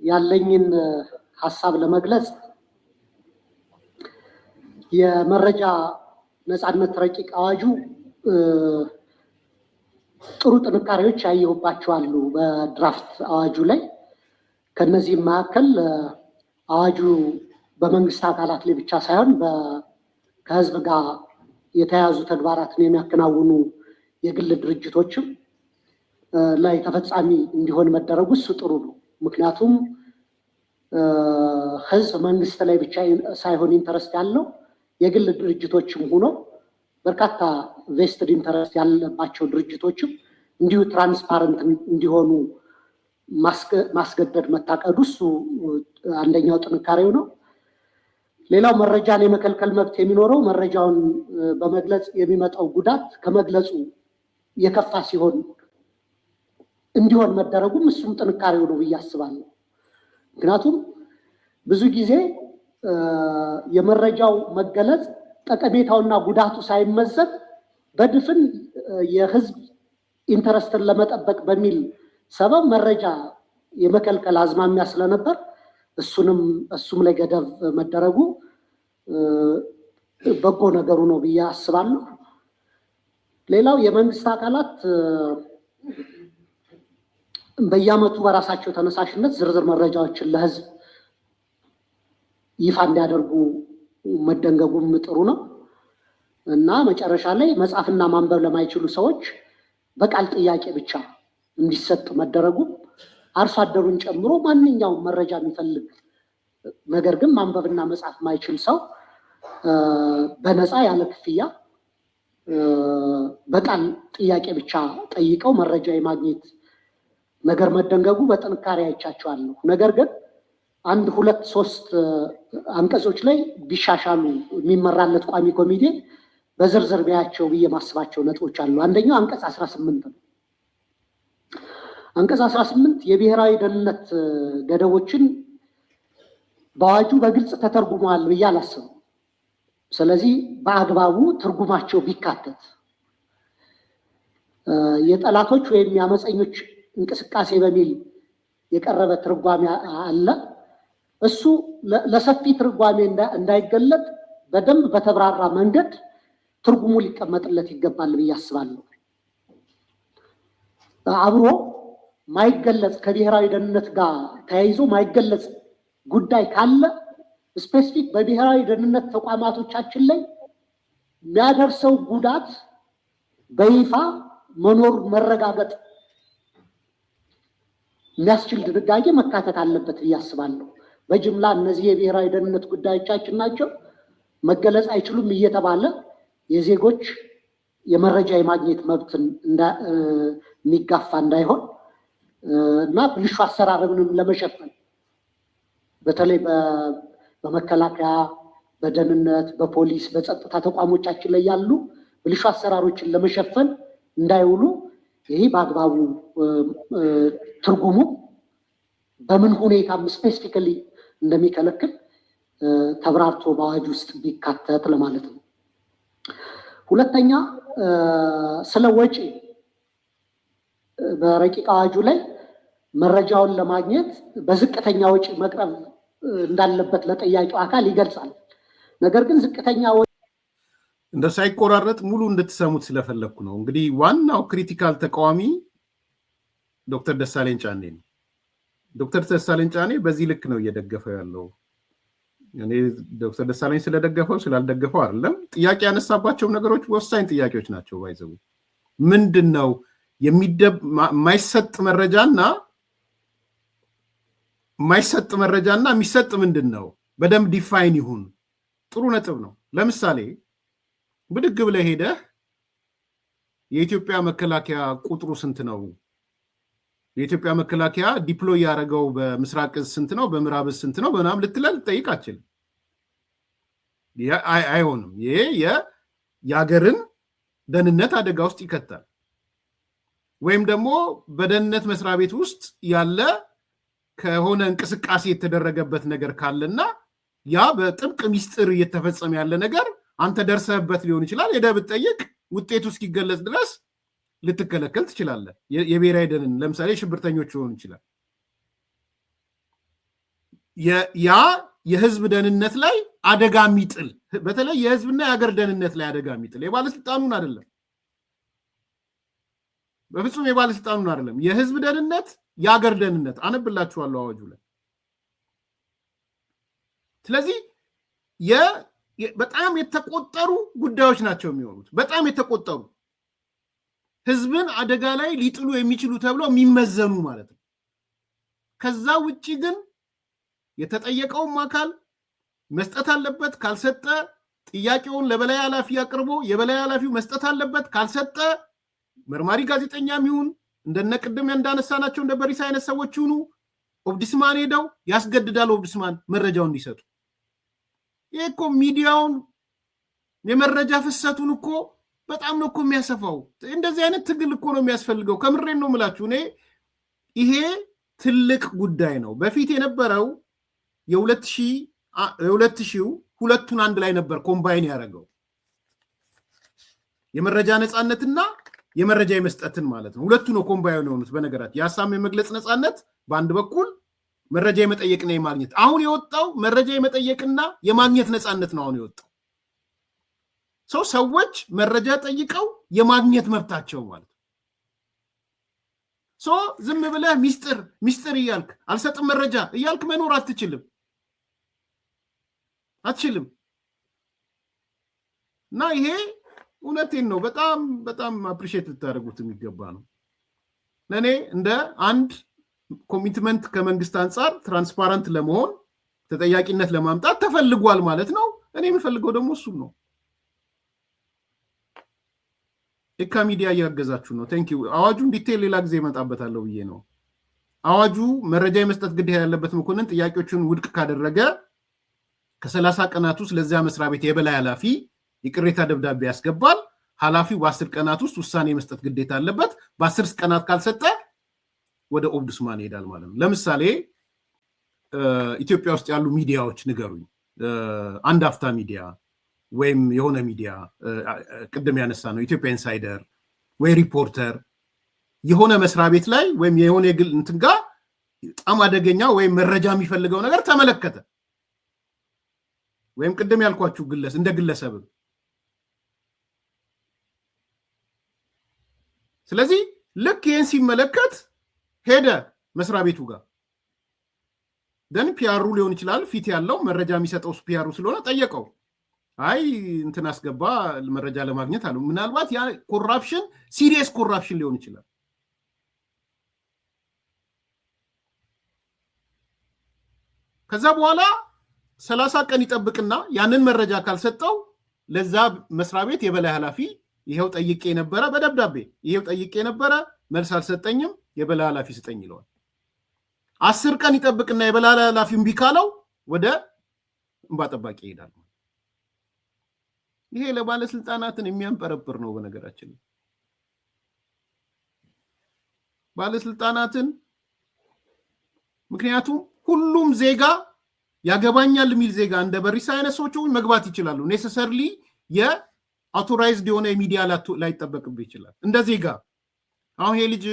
ያለኝን ሐሳብ ለመግለጽ የመረጃ ነፃነት ረቂቅ አዋጁ ጥሩ ጥንካሬዎች ያየሁባቸዋሉ በድራፍት አዋጁ ላይ። ከነዚህም መካከል አዋጁ በመንግስት አካላት ላይ ብቻ ሳይሆን ከህዝብ ጋር የተያያዙ ተግባራትን የሚያከናውኑ የግል ድርጅቶችም ላይ ተፈጻሚ እንዲሆን መደረጉ እሱ ጥሩ ነው። ምክንያቱም ህዝብ መንግስት ላይ ብቻ ሳይሆን ኢንተረስት ያለው የግል ድርጅቶችም ሆኖ በርካታ ቬስትድ ኢንተረስት ያለባቸው ድርጅቶችም እንዲሁ ትራንስፓረንት እንዲሆኑ ማስገደድ መታቀዱ እሱ አንደኛው ጥንካሬው ነው። ሌላው መረጃን የመከልከል መብት የሚኖረው መረጃውን በመግለጽ የሚመጣው ጉዳት ከመግለጹ የከፋ ሲሆን እንዲሆን መደረጉም እሱም ጥንካሬው ነው ብዬ አስባለሁ። ምክንያቱም ብዙ ጊዜ የመረጃው መገለጽ ጠቀሜታውና ጉዳቱ ሳይመዘን በድፍን የህዝብ ኢንተረስትን ለመጠበቅ በሚል ሰበብ መረጃ የመከልከል አዝማሚያ ስለነበር እሱም ላይ ገደብ መደረጉ በጎ ነገሩ ነው ብዬ አስባለሁ። ሌላው የመንግስት አካላት በየዓመቱ በራሳቸው ተነሳሽነት ዝርዝር መረጃዎችን ለህዝብ ይፋ እንዲያደርጉ መደንገጉም ጥሩ ነው እና መጨረሻ ላይ መጻፍና ማንበብ ለማይችሉ ሰዎች በቃል ጥያቄ ብቻ እንዲሰጥ መደረጉ አርሶ አደሩን ጨምሮ ማንኛውም መረጃ የሚፈልግ ነገር ግን ማንበብና መጻፍ ማይችል ሰው በነፃ ያለ ክፍያ በቃል ጥያቄ ብቻ ጠይቀው መረጃ የማግኘት ነገር መደንገጉ በጥንካሬ አይቻቸዋለሁ። ነገር ግን 1፣ 2፣ 3 አንቀጾች ላይ ቢሻሻሉ የሚመራለት ቋሚ ኮሚቴ በዝርዝር ቢያቸው ብዬ ማስባቸው ነጥቦች አሉ። አንደኛው አንቀጽ 18 ነው። አንቀጽ 18 የብሔራዊ ደህንነት ገደቦችን በአዋጁ በግልጽ ተተርጉመዋል ብዬ አላስብም። ስለዚህ በአግባቡ ትርጉማቸው ቢካተት የጠላቶች ወይም የአመፀኞች እንቅስቃሴ በሚል የቀረበ ትርጓሜ አለ። እሱ ለሰፊ ትርጓሜ እንዳይገለጥ በደንብ በተብራራ መንገድ ትርጉሙ ሊቀመጥለት ይገባል ብዬ አስባለሁ። አብሮ ማይገለጽ ከብሔራዊ ደህንነት ጋር ተያይዞ ማይገለጽ ጉዳይ ካለ ስፔሲፊክ በብሔራዊ ደህንነት ተቋማቶቻችን ላይ የሚያደርሰው ጉዳት በይፋ መኖር መረጋገጥ የሚያስችል ድንጋጌ መካተት አለበት ብዬ አስባለሁ። በጅምላ እነዚህ የብሔራዊ ደህንነት ጉዳዮቻችን ናቸው መገለጽ አይችሉም እየተባለ የዜጎች የመረጃ የማግኘት መብትን የሚጋፋ እንዳይሆን እና ብልሹ አሰራርንም ለመሸፈን በተለይ በመከላከያ፣ በደህንነት፣ በፖሊስ፣ በጸጥታ ተቋሞቻችን ላይ ያሉ ብልሹ አሰራሮችን ለመሸፈን እንዳይውሉ ይህ በአግባቡ ትርጉሙ በምን ሁኔታም ስፔሲፊካሊ እንደሚከለክል ተብራርቶ በአዋጅ ውስጥ ቢካተት ለማለት ነው። ሁለተኛ ስለ ወጪ በረቂቅ አዋጁ ላይ መረጃውን ለማግኘት በዝቅተኛ ወጪ መቅረብ እንዳለበት ለጠያቂው አካል ይገልጻል። ነገር ግን ዝቅተኛ ወጪ እንደ ሳይቆራረጥ ሙሉ እንድትሰሙት ስለፈለኩ ነው። እንግዲህ ዋናው ክሪቲካል ተቃዋሚ ዶክተር ደሳለኝ ጫኔ ነው። ዶክተር ደሳለኝ ጫኔ በዚህ ልክ ነው እየደገፈው ያለው። እኔ ዶክተር ደሳለኝ ስለደገፈው ስላልደገፈው አይደለም። ጥያቄ ያነሳባቸው ነገሮች ወሳኝ ጥያቄዎች ናቸው። ባይዘው ምንድነው የማይሰጥ መረጃና የሚሰጥ ምንድነው? በደንብ ዲፋይን ይሁን። ጥሩ ነጥብ ነው። ለምሳሌ ብድግ ብለህ ሄደህ የኢትዮጵያ መከላከያ ቁጥሩ ስንት ነው? የኢትዮጵያ መከላከያ ዲፕሎይ ያደረገው በምስራቅ ስንት ነው? በምዕራብ ስንት ነው? በናም ልትለል ጠይቅ አትችልም። አይሆንም። ይሄ የሀገርን ደህንነት አደጋ ውስጥ ይከታል። ወይም ደግሞ በደህንነት መስሪያ ቤት ውስጥ ያለ ከሆነ እንቅስቃሴ የተደረገበት ነገር ካለና ያ በጥብቅ ሚስጥር እየተፈጸመ ያለ ነገር አንተ ደርሰህበት ሊሆን ይችላል። ሄደህ ብትጠይቅ ውጤቱ እስኪገለጽ ድረስ ልትከለከል ትችላለህ። የብሔራዊ ደህንነት ለምሳሌ ሽብርተኞች ሊሆን ይችላል። ያ የህዝብ ደህንነት ላይ አደጋ የሚጥል በተለይ የህዝብና የሀገር ደህንነት ላይ አደጋ የሚጥል የባለስልጣኑን አይደለም፣ በፍጹም የባለስልጣኑን አይደለም። የህዝብ ደህንነት፣ የሀገር ደህንነት አነብላችኋለሁ አዋጁ ላይ። ስለዚህ በጣም የተቆጠሩ ጉዳዮች ናቸው የሚሆኑት። በጣም የተቆጠሩ ህዝብን አደጋ ላይ ሊጥሉ የሚችሉ ተብለው የሚመዘኑ ማለት ነው። ከዛ ውጪ ግን የተጠየቀውም አካል መስጠት አለበት። ካልሰጠ ጥያቄውን ለበላይ ኃላፊ አቅርቦ የበላይ ኃላፊው መስጠት አለበት። ካልሰጠ መርማሪ ጋዜጠኛም ይሁን እንደነ ቅድም እንዳነሳናቸው እንደ በሪሳ አይነት ሰዎች ይሁኑ ኦብዲስማን ሄደው ያስገድዳል ኦብዲስማን መረጃውን እንዲሰጡ። ይሄ እኮ ሚዲያውን የመረጃ ፍሰቱን እኮ በጣም ነው እኮ የሚያሰፋው። እንደዚህ አይነት ትግል እኮ ነው የሚያስፈልገው። ከምሬን ነው የምላችሁ። እኔ ይሄ ትልቅ ጉዳይ ነው። በፊት የነበረው የ2000 ሁለቱን አንድ ላይ ነበር ኮምባይን ያደረገው የመረጃ ነፃነትና የመረጃ የመስጠትን ማለት ነው። ሁለቱ ነው ኮምባይን የሆኑት። በነገራችን የሀሳብ የመግለጽ ነፃነት በአንድ በኩል መረጃ የመጠየቅና የማግኘት። አሁን የወጣው መረጃ የመጠየቅና የማግኘት ነፃነት ነው አሁን የወጣው። ሰዎች መረጃ ጠይቀው የማግኘት መብታቸው ማለት ነው። ዝም ብለህ ሚስጥር እያልክ አልሰጥም መረጃ እያልክ መኖር አትችልም። እና ይሄ እውነቴን ነው በጣም በጣም አፕሪሼት ልታደርጉት የሚገባ ነው። ለእኔ እንደ አንድ ኮሚትመንት ከመንግስት አንጻር ትራንስፓረንት ለመሆን ተጠያቂነት ለማምጣት ተፈልጓል ማለት ነው። እኔ የምፈልገው ደግሞ እሱም ነው። ኤካ ሚዲያ እያገዛችሁ ነው። ቴንክ ዩ። አዋጁን ዲቴል ሌላ ጊዜ እመጣበታለሁ ብዬ ነው። አዋጁ መረጃ የመስጠት ግዴታ ያለበት መኮንን ጥያቄዎችን ውድቅ ካደረገ ከ30 ቀናት ውስጥ ለዚያ መስሪያ ቤት የበላይ ኃላፊ የቅሬታ ደብዳቤ ያስገባል። ኃላፊው በ10 ቀናት ውስጥ ውሳኔ የመስጠት ግዴታ አለበት። በ10 ቀናት ካልሰጠ ወደ ኦምቡድስማን ይሄዳል ማለት ነው። ለምሳሌ ኢትዮጵያ ውስጥ ያሉ ሚዲያዎች ንገሩኝ። አንድ አፍታ ሚዲያ ወይም የሆነ ሚዲያ ቅድም ያነሳ ነው ኢትዮጵያ ኢንሳይደር ወይ ሪፖርተር የሆነ መስሪያ ቤት ላይ ወይም የሆነ የግል እንትን ጋር በጣም አደገኛ ወይም መረጃ የሚፈልገው ነገር ተመለከተ ወይም ቅድም ያልኳችሁ እንደ ግለሰብ። ስለዚህ ልክ ይህን ሲመለከት ሄደ መስሪያ ቤቱ ጋር ደን ፒያሩ ሊሆን ይችላል ፊት ያለው መረጃ የሚሰጠው ፒያሩ ስለሆነ ጠየቀው። አይ እንትን አስገባ መረጃ ለማግኘት አሉ። ምናልባት ያ ኮራፕሽን ሲሪየስ ኮራፕሽን ሊሆን ይችላል። ከዛ በኋላ 30 ቀን ይጠብቅና ያንን መረጃ ካልሰጠው ለዛ መስሪያ ቤት የበላይ ኃላፊ ይሄው ጠይቄ ነበረ በደብዳቤ ይሄው ጠይቄ ነበረ መልስ አልሰጠኝም የበላይ ኃላፊ ስጠኝ ይለዋል። 10 ቀን ይጠብቅና የበላይ ኃላፊው እምቢ ካለው ወደ እንባ ጠባቂ ይሄዳል። ይሄ ለባለስልጣናትን የሚያንጠረጥር ነው። በነገራችን ባለስልጣናትን ምክንያቱም ሁሉም ዜጋ ያገባኛል የሚል ዜጋ እንደ በሪሳ አይነት ሰዎች መግባት ይችላሉ። ኔሰሰርሊ የአውቶራይዝድ የሆነ ሚዲያ ላይጠበቅብህ ይችላል እንደ ዜጋ። አሁን ይሄ ልጅ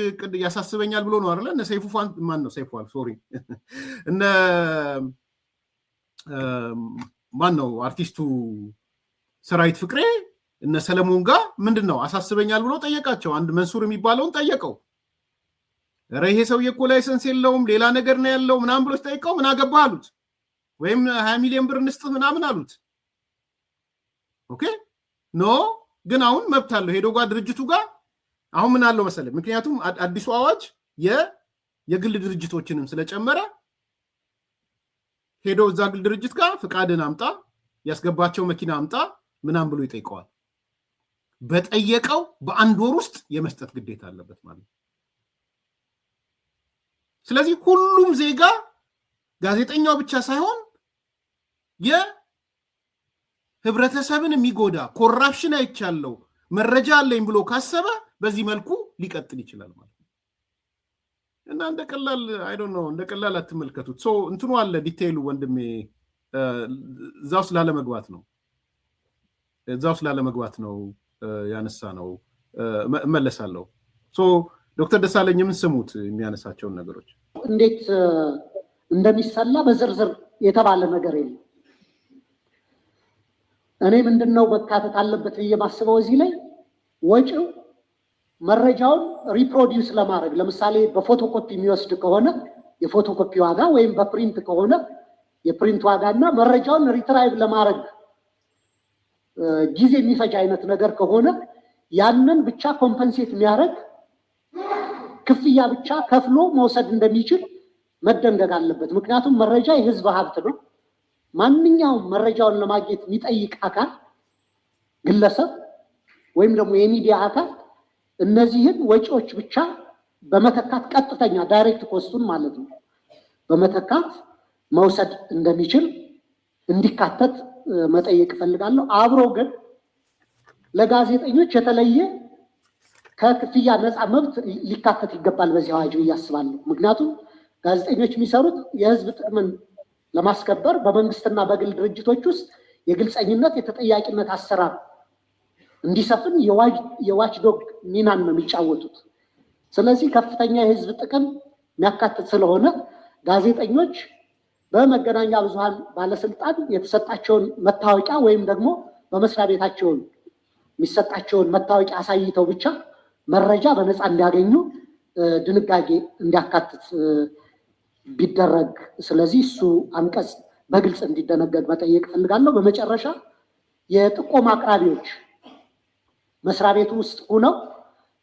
ያሳስበኛል ብሎ ነው አይደለ? እነ ሰይፉ ማን ነው ሰይፉ ሶሪ እነ ማን ነው አርቲስቱ ሰራዊት ፍቅሬ እነ ሰለሞን ጋር ምንድነው አሳስበኛል ብሎ ጠየቃቸው። አንድ መንሱር የሚባለውን ጠየቀው። ኧረ ይሄ ሰውዬ እኮ ላይሰንስ የለውም ሌላ ነገር ነው ያለው ምናምን ብሎ ጠይቀው ምን አገባህ አሉት። ወይም 20 ሚሊዮን ብር እንስጥህ ምናምን አሉት። ኦኬ ኖ ግን አሁን መብት አለው ሄዶ ጋር ድርጅቱ ጋር አሁን ምን አለው መሰለህ? ምክንያቱም አዲሱ አዋጅ የግል ድርጅቶችንም ስለጨመረ ሄዶ እዛ ግል ድርጅት ጋር ፍቃድን አምጣ፣ ያስገባቸው መኪና አምጣ ምናምን ብሎ ይጠይቀዋል። በጠየቀው በአንድ ወር ውስጥ የመስጠት ግዴታ አለበት ማለት ነው። ስለዚህ ሁሉም ዜጋ ጋዜጠኛው ብቻ ሳይሆን የህብረተሰብን የሚጎዳ ኮራፕሽን አይቻለው መረጃ አለኝ ብሎ ካሰበ በዚህ መልኩ ሊቀጥል ይችላል ማለት ነው። እና እንደ ቀላል አይ ዶንት ኖ እንደ ቀላል አትመልከቱት። ሶ እንትኑ አለ ዲቴይሉ ወንድሜ እዛው ስላለመግባት ነው ያነሳ ነው እመለሳለሁ። ሶ ዶክተር ደሳለኝ ምን ስሙት የሚያነሳቸውን ነገሮች እንዴት እንደሚሰላ በዝርዝር የተባለ ነገር የለም። እኔ ምንድነው መካተት አለበት የማስበው እዚህ ላይ ወጪው መረጃውን ሪፕሮዲዩስ ለማድረግ ለምሳሌ በፎቶኮፒ የሚወስድ ከሆነ የፎቶኮፒ ዋጋ ወይም በፕሪንት ከሆነ የፕሪንት ዋጋና መረጃውን ሪትራይቭ ለማድረግ ጊዜ የሚፈጅ አይነት ነገር ከሆነ ያንን ብቻ ኮምፐንሴት የሚያደርግ ክፍያ ብቻ ከፍሎ መውሰድ እንደሚችል መደንገግ አለበት። ምክንያቱም መረጃ የህዝብ ሀብት ነው። ማንኛውም መረጃውን ለማግኘት የሚጠይቅ አካል ግለሰብ ወይም ደግሞ የሚዲያ አካል እነዚህን ወጪዎች ብቻ በመተካት ቀጥተኛ ዳይሬክት ኮስቱን ማለት ነው በመተካት መውሰድ እንደሚችል እንዲካተት መጠየቅ እፈልጋለሁ። አብሮ ግን ለጋዜጠኞች የተለየ ከክፍያ ነፃ መብት ሊካተት ይገባል በዚህ አዋጅ እያስባለሁ። ምክንያቱም ጋዜጠኞች የሚሰሩት የህዝብ ጥቅምን ለማስከበር በመንግስትና በግል ድርጅቶች ውስጥ የግልጸኝነት የተጠያቂነት አሰራር እንዲሰፍን የዋችዶግ ሚናን ነው የሚጫወቱት። ስለዚህ ከፍተኛ የህዝብ ጥቅም የሚያካትት ስለሆነ ጋዜጠኞች በመገናኛ ብዙሃን ባለስልጣን የተሰጣቸውን መታወቂያ ወይም ደግሞ በመስሪያ ቤታቸውን የሚሰጣቸውን መታወቂያ አሳይተው ብቻ መረጃ በነፃ እንዲያገኙ ድንጋጌ እንዲያካትት ቢደረግ፣ ስለዚህ እሱ አንቀጽ በግልጽ እንዲደነገግ መጠየቅ ፈልጋለሁ። በመጨረሻ የጥቆማ አቅራቢዎች መስሪያ ቤቱ ውስጥ ሆነው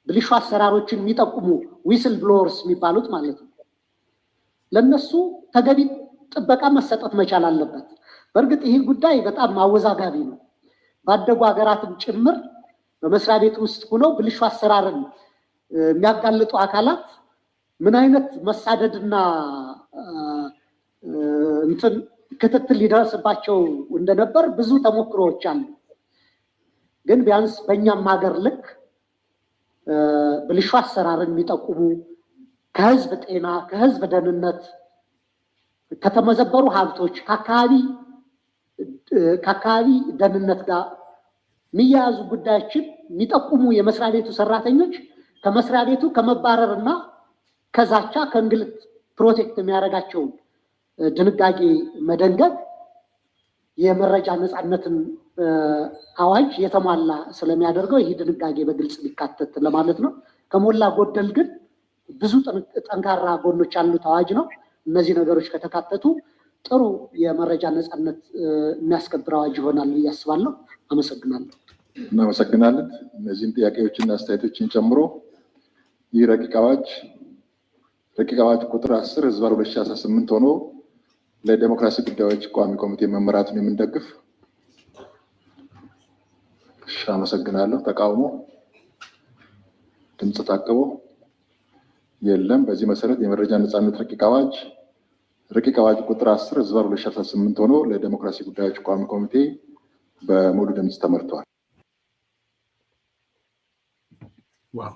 ብልሹ አሰራሮችን የሚጠቁሙ ዊስል ብሎወርስ የሚባሉት ማለት ነው ለነሱ ተገቢ ጥበቃ መሰጠት መቻል አለበት። በእርግጥ ይህ ጉዳይ በጣም አወዛጋቢ ነው። ባደጉ ሀገራትም ጭምር በመስሪያ ቤት ውስጥ ሆነው ብልሹ አሰራርን የሚያጋልጡ አካላት ምን አይነት መሳደድና እንትን ክትትል ሊደርስባቸው እንደነበር ብዙ ተሞክሮዎች አሉ። ግን ቢያንስ በእኛም ሀገር ልክ ብልሹ አሰራርን የሚጠቁሙ ከህዝብ ጤና፣ ከህዝብ ደህንነት፣ ከተመዘበሩ ሀብቶች፣ ከአካባቢ ደህንነት ጋር የሚያያዙ ጉዳዮችን የሚጠቁሙ የመስሪያ ቤቱ ሰራተኞች ከመስሪያ ቤቱ ከመባረርና ከዛቻ ከእንግልት ፕሮቴክት የሚያደርጋቸውን ድንጋጌ መደንገግ የመረጃ ነፃነትን አዋጅ የተሟላ ስለሚያደርገው ይህ ድንጋጌ በግልጽ ሊካተት ለማለት ነው። ከሞላ ጎደል ግን ብዙ ጠንካራ ጎኖች ያሉት አዋጅ ነው። እነዚህ ነገሮች ከተካተቱ ጥሩ የመረጃ ነፃነት የሚያስከብር አዋጅ ይሆናል ብዬ አስባለሁ። አመሰግናለሁ። እናመሰግናለን። እነዚህን ጥያቄዎችና አስተያየቶችን ጨምሮ ይህ ረቂቅ አዋጅ ቁጥር 10/2018 ሆኖ ለዲሞክራሲ ጉዳዮች ቋሚ ኮሚቴ መመራቱን የምንደግፍ። አመሰግናለሁ። ተቃውሞ፣ ድምፅ ታቅቦ የለም። በዚህ መሰረት የመረጃ ነፃነት ረቂቅ አዋጅ ቁጥር 10/2018 ሆኖ ለዲሞክራሲ ጉዳዮች ቋሚ ኮሚቴ በሙሉ ድምፅ ተመርቷል። ዋው!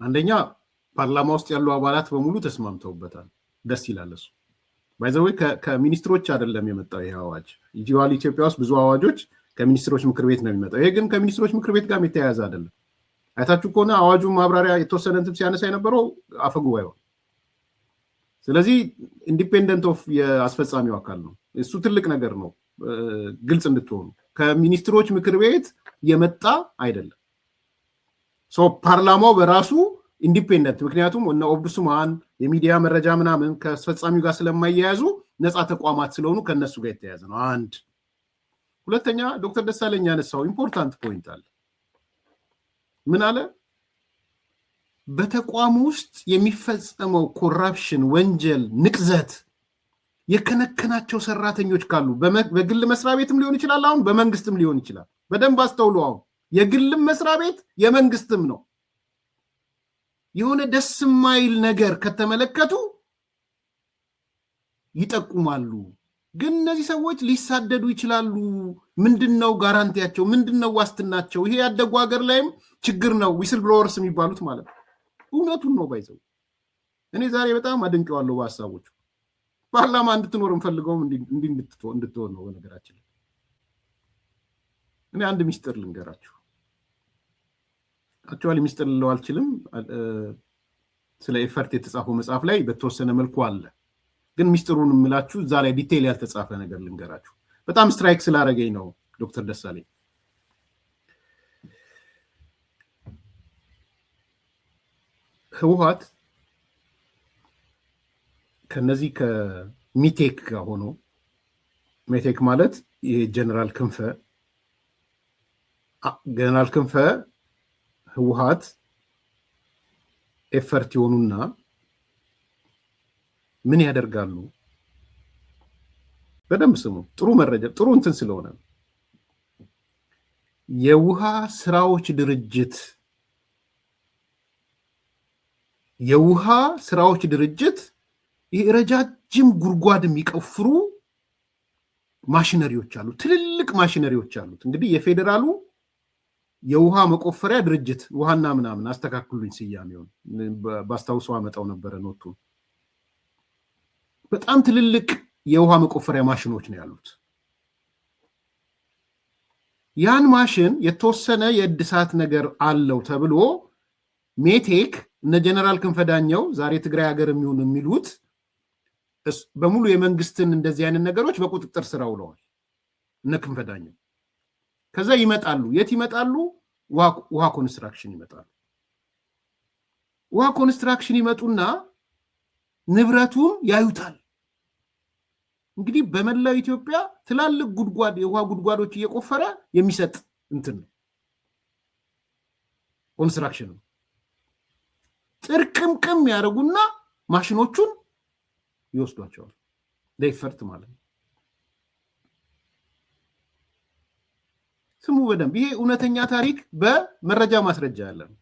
አንደኛ ፓርላማ ውስጥ ያሉ አባላት በሙሉ ተስማምተውበታል። ደስ ይላል። እሱ ባይዘዌ ከሚኒስትሮች አይደለም የመጣው ይሄ አዋጅ። ኢትዮጵያ ውስጥ ብዙ አዋጆች ከሚኒስትሮች ምክር ቤት ነው የሚመጣው። ይሄ ግን ከሚኒስትሮች ምክር ቤት ጋር የተያያዘ አይደለም። አይታችሁ ከሆነ አዋጁ ማብራሪያ የተወሰነ እንትን ሲያነሳ የነበረው አፈጉባኤው። ስለዚህ ኢንዲፔንደንት ኦፍ የአስፈጻሚው አካል ነው። እሱ ትልቅ ነገር ነው። ግልጽ እንድትሆኑ ከሚኒስትሮች ምክር ቤት የመጣ አይደለም። ፓርላማው በራሱ ኢንዲፔንደንት፣ ምክንያቱም እነ ኦብዱስማን የሚዲያ መረጃ ምናምን ከአስፈጻሚው ጋር ስለማያያዙ ነፃ ተቋማት ስለሆኑ ከነሱ ጋር የተያያዘ ነው። አንድ ሁለተኛ ዶክተር ደሳለኝ ያነሳው ኢምፖርታንት ፖይንት አለ። ምን አለ? በተቋም ውስጥ የሚፈጸመው ኮራፕሽን፣ ወንጀል፣ ንቅዘት የከነከናቸው ሰራተኞች ካሉ በግል መስሪያ ቤትም ሊሆን ይችላል፣ አሁን በመንግስትም ሊሆን ይችላል። በደንብ አስተውሉ። አሁን የግልም መስሪያ ቤት የመንግስትም ነው። የሆነ ደስ የማይል ነገር ከተመለከቱ ይጠቁማሉ። ግን እነዚህ ሰዎች ሊሳደዱ ይችላሉ። ምንድነው ጋራንቲያቸው? ምንድነው ዋስትናቸው? ይሄ ያደጉ ሀገር ላይም ችግር ነው። ዊስል ብሎወርስ የሚባሉት ማለት ነው። እውነቱን ነው ባይዘው። እኔ ዛሬ በጣም አድንቀዋለሁ በሀሳቦቹ። ፓርላማ እንድትኖር እንፈልገውም እንድትሆን ነው። በነገራችን እኔ አንድ ሚስጥር ልንገራችሁ። አክቹዋሊ ሚስጥር ልለው አልችልም። ስለ ኤፈርት የተጻፈው መጽሐፍ ላይ በተወሰነ መልኩ አለ። ግን ሚስጥሩን የምላችሁ እዛ ላይ ዲቴይል ያልተጻፈ ነገር ልንገራችሁ። በጣም ስትራይክ ስላደረገኝ ነው ዶክተር ደሳለኝ። ህወሓት ከነዚህ ከሚቴክ ጋር ሆኖ ሚቴክ ማለት የጀነራል ክንፈ ህወሓት ኤፈርት ይሆኑና ምን ያደርጋሉ? በደንብ ስሙ። ጥሩ መረጃ ጥሩ እንትን ስለሆነ የውሃ ስራዎች ድርጅት ረጃጅም ጉድጓድ የሚቆፍሩ ማሽነሪዎች አሉ። ትልልቅ ማሽነሪዎች አሉት። እንግዲህ የፌዴራሉ የውሃ መቆፈሪያ ድርጅት ውሃና ምናምን አስተካክሉኝ ስያሜውን ባስታውሰው አመጣው ነበረ ኖቱ። በጣም ትልልቅ የውሃ መቆፈሪያ ማሽኖች ነው ያሉት። ያን ማሽን የተወሰነ የእድሳት ነገር አለው ተብሎ ሜቴክ እነ ጀነራል ክንፈዳኛው ዛሬ ትግራይ ሀገር የሚሉት በሙሉ የመንግስትን እንደዚህ አይነት ነገሮች በቁጥጥር ስር አውለዋል እነ ክንፈዳኛው። ከዛ ይመጣሉ። የት ይመጣሉ? ውሃ ኮንስትራክሽን ይመጣሉ። ውሃ ኮንስትራክሽን ይመጡና ንብረቱን ያዩታል። እንግዲህ በመላው ኢትዮጵያ ትላልቅ ጉድጓድ የውሃ ጉድጓዶች እየቆፈረ የሚሰጥ እንትን ነው ኮንስትራክሽን ነው። ጥርቅምቅም ያደርጉና ማሽኖቹን ይወስዷቸዋል። ለኤፈርት ማለት ነው። ስሙ በደንብ። ይሄ እውነተኛ ታሪክ በመረጃ ማስረጃ ያለ ነው።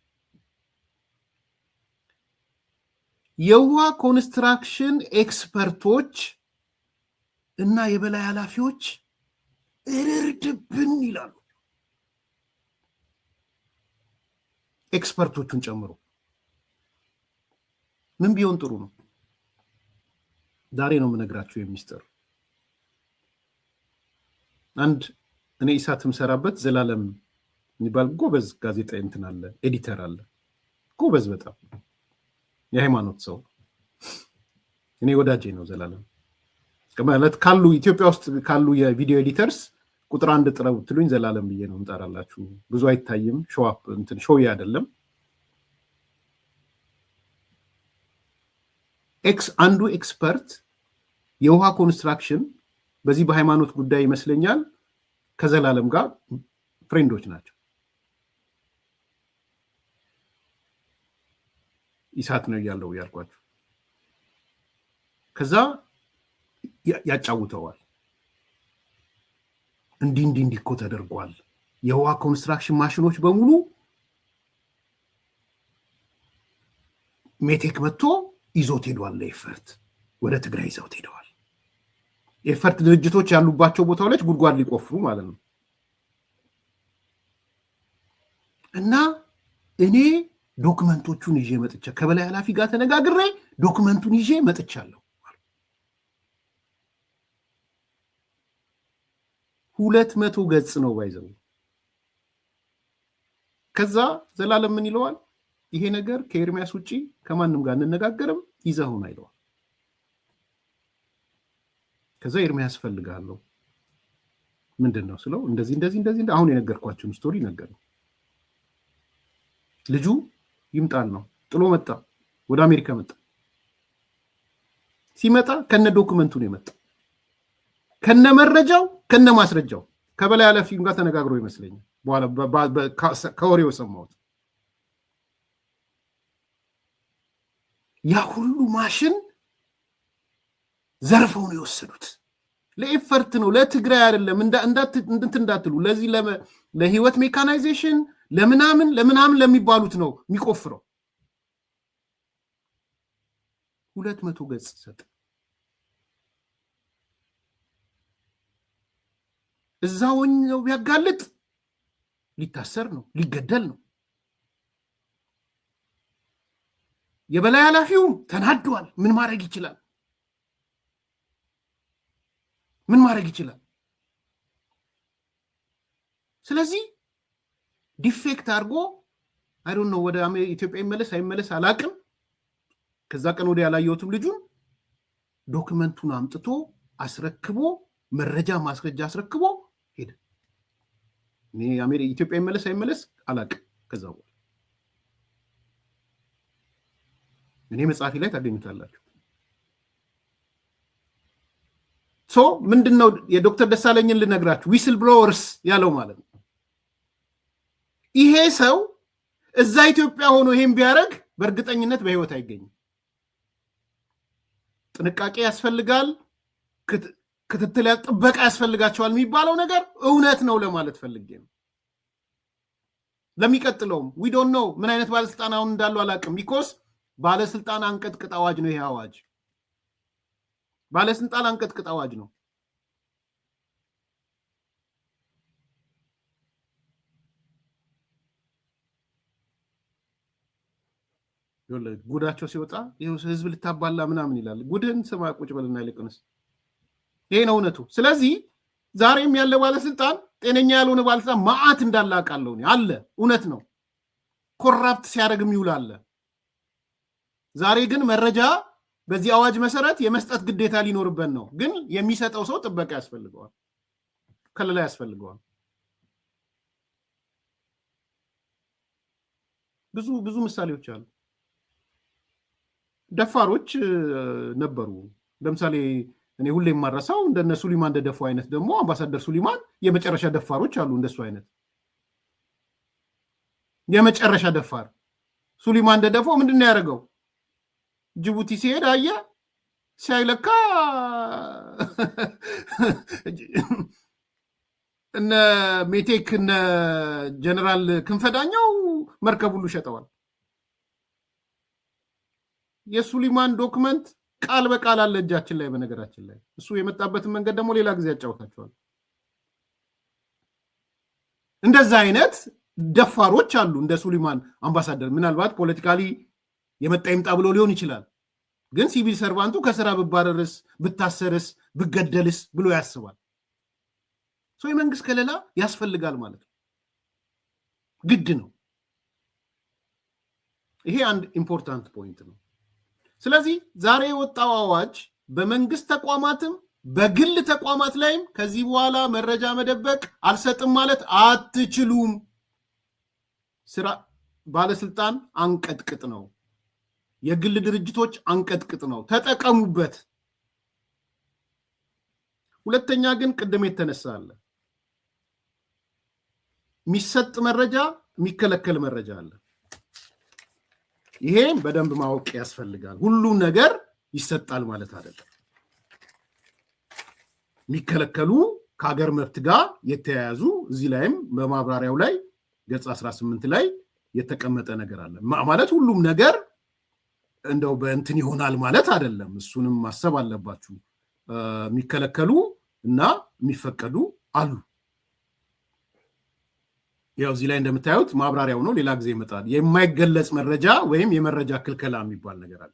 የውሃ ኮንስትራክሽን ኤክስፐርቶች እና የበላይ ኃላፊዎች እርድብን ይላሉ። ኤክስፐርቶቹን ጨምሮ ምን ቢሆን ጥሩ ነው? ዛሬ ነው የምነግራችሁ የሚስጥር። አንድ እኔ ኢሳት የምሰራበት ዘላለም የሚባል ጎበዝ ጋዜጣ እንትን አለ፣ ኤዲተር አለ። ጎበዝ በጣም የሃይማኖት ሰው። እኔ ወዳጄ ነው ዘላለም። ማለት ካሉ ኢትዮጵያ ውስጥ ካሉ የቪዲዮ ኤዲተርስ ቁጥር 1 ጥረው ትሉኝ ዘላለም ብዬ ነው እንጠራላችሁ። ብዙ አይታይም፣ ሾዋፕ እንትን ሾይ አይደለም። አንዱ ኤክስፐርት የውሃ ኮንስትራክሽን በዚህ በሃይማኖት ጉዳይ ይመስለኛል ከዘላለም ጋር ፍሬንዶች ናቸው። ኢሳት ነው ያለው ያልኳችሁ። ከዛ ያጫውተዋል። እንዲህ እኮ ተደርጓል። የውሃ ኮንስትራክሽን ማሽኖች በሙሉ ሜቴክ መጥቶ ይዞት ሄዷል። ለኤፈርት ወደ ትግራይ ይዘውት ሄደዋል። ኤፈርት ድርጅቶች ያሉባቸው ቦታዎች ጉድጓድ ሊቆፍሩ ማለት ነው። እና እኔ ዶክመንቶቹን ይዤ መጥቻ ከበላይ ኃላፊ ጋር ተነጋግሬ ዶክመንቱን ይዤ መጥቻለሁ። 200 ገጽ ነው ባይዘው። ከዛ ዘላለም ምን ይለዋል? ይሄ ነገር ከኤርሚያስ ውጪ ከማንም ጋር እንነጋገርም ይዘውና ይለዋል። ከዛ ኤርሚያስ ፈልጋለሁ ምንድነው ስለው እንደዚህ አሁን የነገርኳችሁን ስቶሪ ነገር ነው። ልጁ ይምጣል ነው ጥሎ መጣ። ወደ አሜሪካ መጣ። ሲመጣ ከነ ዶክመንቱ ነው የመጣ፣ ከነ መረጃው ከነ ማስረጃው። ከበላይ ኃላፊው ጋር ተነጋግሮ ይመስለኛል። በኋላ ከወሬው ሰማሁት። ያ ሁሉ ማሽን ዘርፈው ነው የወሰዱት። ለኤፈርት ነው፣ ለትግራይ አይደለም። እንዳትሉ ለዚህ ለህይወት ሜካናይዜሽን ለምናምን ለሚባሉት ነው የሚቆፍረው። 200 ገጽ ሰጥ እዛውኝ ነው ቢያጋልጥ ሊታሰር ነው፣ ሊገደል ነው። የበላይ ኃላፊው ተናዷል። ምን ማድረግ ይችላል? ስለዚህ ዲፌክት አድርጎ አይ ዶንት ኖ ወደ ኢትዮጵያ ይመለስ አይመለስ አላቅም። ከዛ ቀን ወዲያ ያላየሁትም ልጁን ዶክመንቱን አምጥቶ አስረክቦ ማስረጃ አስረክቦ ሄደ። እኔ ኢትዮጵያ ይመለስ አይመለስ አላቅም። ከዛ በኋላ እኔ መጽሐፊ ላይ ታገኙታላችሁ። ምንድነው የዶክተር ደሳለኝን ልነግራችሁ ዊስል ብሎወርስ ያለው ማለት ነው። ይሄ ሰው እዛ ኢትዮጵያ ሆኖ ይሄን ቢያደርግ በእርግጠኝነት በህይወት አይገኝም። ጥንቃቄ ያስፈልጋል፣ ክትትል ጥበቃ ያስፈልጋቸዋል የሚባለው ነገር እውነት ነው ለማለት ፈልጌ ነው። ለሚቀጥለውም ዊ ዶንት ኖ ምን አይነት ባለስልጣን አሁን እንዳሉ አላውቅም። ቢኮዝ ባለስልጣን አንቀጥቅጥ አዋጅ ነው ይሄ አዋጅ። ባለስልጣን አንቀጥቅጥ አዋጅ ነው። ጉዳቸው ሲወጣ ህዝብ ልታባላ ምናምን ይላል። ጉድህን ስማ ቁጭ በልና ይልቅንስ ይሄ ነው እውነቱ። ስለዚህ ዛሬም ያለ ባለስልጣን ጤነኛ ያልሆነ ባለስልጣን ማአት እንዳላቃለው አለ። እውነት ነው። ኮራፕት ሲያደርግም ይውላል። ዛሬ ግን መረጃ በዚህ አዋጅ መሰረት የመስጠት ግዴታ ሊኖርበት ነው። ግን የሚሰጠው ሰው ጥበቃ ያስፈልገዋል፣ ከለላ ያስፈልገዋል። ብዙ ምሳሌዎች አሉ። ደፋሮች ነበሩ። ለምሳሌ እኔ ሁሌ የማረሳው እንደነ ሱሊማን እንደደፉ አይነት ደግሞ አምባሳደር ሱሊማን የመጨረሻ ደፋሮች አሉ። እንደሱ አይነት የመጨረሻ ደፋር ሱሊማን እንደደፈው ምንድነው ያደረገው? ጅቡቲ ሲሄድ አየ ሲያይለካ እነ ሜቴክ እነ ጀነራል ክንፈዳኛው መርከብ ሁሉ ሸጠዋል። የሱሊማን ዶክመንት ቃል በቃል አለ እጃችን ላይ። በነገራችን ላይ እሱ የመጣበትን መንገድ ደግሞ ሌላ ጊዜ ያጫውታቸዋል። እንደዛ አይነት ደፋሮች አሉ እንደ ሱሊማን አምባሳደር። ምናልባት ፖለቲካሊ የመጣ ይምጣ ብሎ ሊሆን ይችላል። ግን ሲቪል ሰርቫንቱ ከስራ ብባረርስ ብታሰርስ ብገደልስ ብሎ ያስባል። የመንግስት ከለላ ያስፈልጋል ማለት ነው፣ ግድ ነው። ይሄ አንድ ኢምፖርታንት ፖይንት ነው። ስለዚህ ዛሬ የወጣው አዋጅ በመንግስት ተቋማትም በግል ተቋማት ላይም ከዚህ በኋላ መረጃ መደበቅ አልሰጥም ማለት አትችሉም። ስራ ባለስልጣን አንቀጥቅጥ ነው፣ የግል ድርጅቶች አንቀጥቅጥ ነው፣ ተጠቀሙበት። ሁለተኛ ግን ቅድም የተነሳ አለ፣ የሚሰጥ መረጃ የሚከለከል መረጃ አለ። ይሄም በደንብ ማወቅ ያስፈልጋል። ሁሉ ነገር ይሰጣል ማለት አይደለም። የሚከለከሉ ከሀገር መብት ጋር የተያያዙ እዚህ ላይም በማብራሪያው ላይ ገጽ 18 ላይ የተቀመጠ ነገር አለ። ማለት ሁሉም ነገር እንደው በእንትን ይሆናል ማለት አይደለም። እሱንም ማሰብ አለባችሁ። የሚከለከሉ እና የሚፈቀዱ አሉ። ያው እዚህ ላይ እንደምታዩት ማብራሪያው ነው፣ ሌላ ጊዜ ይመጣል። የማይገለጽ መረጃ ወይም የመረጃ ክልከላ የሚባል ነገር አለ።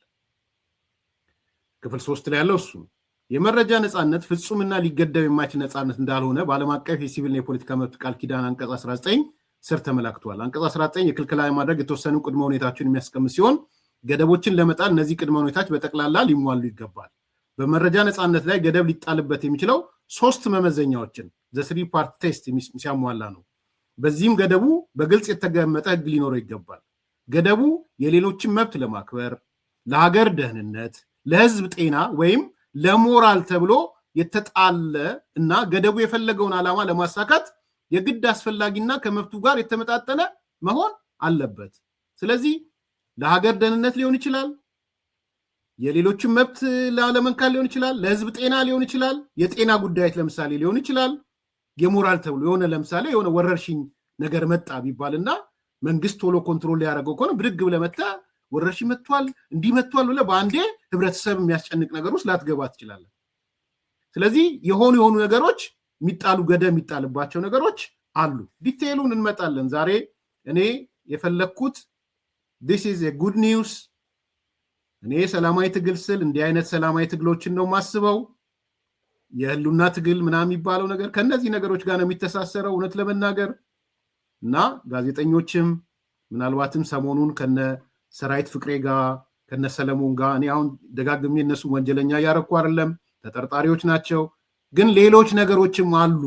ክፍል 3 ላይ ያለው እሱ ነው። የመረጃ ነፃነት ፍጹምና ሊገደብ የማይችል ነፃነት እንዳልሆነ በዓለም አቀፍ የሲቪልና የፖለቲካ መብት ቃል ኪዳን አንቀጽ 19 ስር ተመላክቷል። አንቀጽ 19 የክልከላ ማድረግ የተወሰኑ ቅድመ ሁኔታዎችን የሚያስቀምጥ ሲሆን ገደቦችን ለመጣል እነዚህ ቅድመ ሁኔታዎች በጠቅላላ ሊሟሉ ይገባል። በመረጃ ነፃነት ላይ ገደብ ሊጣልበት የሚችለው 3 መመዘኛዎችን ዘ3 ፓርት ቴስት ሲያሟላ ነው። በዚህም ገደቡ በግልጽ የተቀመጠ ህግ ሊኖረው ይገባል። ገደቡ የሌሎችን መብት ለማክበር፣ ለሀገር ደህንነት፣ ለህዝብ ጤና ወይም ለሞራል ተብሎ የተጣለ እና ገደቡ የፈለገውን ዓላማ ለማሳካት የግድ አስፈላጊና ከመብቱ ጋር የተመጣጠነ መሆን አለበት። ስለዚህ ለሀገር ደህንነት ሊሆን ይችላል፣ የሌሎችን መብት ላለመንካት ሊሆን ይችላል፣ ለህዝብ ጤና ሊሆን ይችላል፣ የጤና ጉዳዮች ለምሳሌ ሊሆን ይችላል፣ የሞራል ተብሎ የሆነ ለምሳሌ የሆነ ወረርሽኝ ነገር መጣ ቢባልና መንግስት ቶሎ ኮንትሮል ሊያደርገው ከሆነ ብድግ ብለህ መጣ ወረርሽኝ መጥቷል እንዲህ መጥቷል ብለህ በአንዴ ህብረተሰብ የሚያስጨንቅ ነገር ውስጥ ላትገባ ትችላለህ። ስለዚህ የሆኑ ነገሮች የሚጣሉ ገደብ የሚጣልባቸው ነገሮች አሉ። ዲቴይሉን እንመጣለን። ዛሬ እኔ የፈለኩት this is a good news። እኔ ሰላማዊ ትግል ስል እንዲህ አይነት ሰላማዊ ትግሎችን ነው ማስበው። የህሉና ትግል ምናምን የሚባለው ነገር ከነዚህ ነገሮች ጋር ነው የሚተሳሰረው እውነት ለመናገር እና ጋዜጠኞችም ምናልባትም ሰሞኑን ከነ ሰራዊት ፍቅሬ ጋር ከነ ሰለሞን ጋር እኔ አሁን ደጋግሜ እነሱ ወንጀለኛ ያረኩ አይደለም፣ ተጠርጣሪዎች ናቸው። ግን ሌሎች ነገሮችም አሉ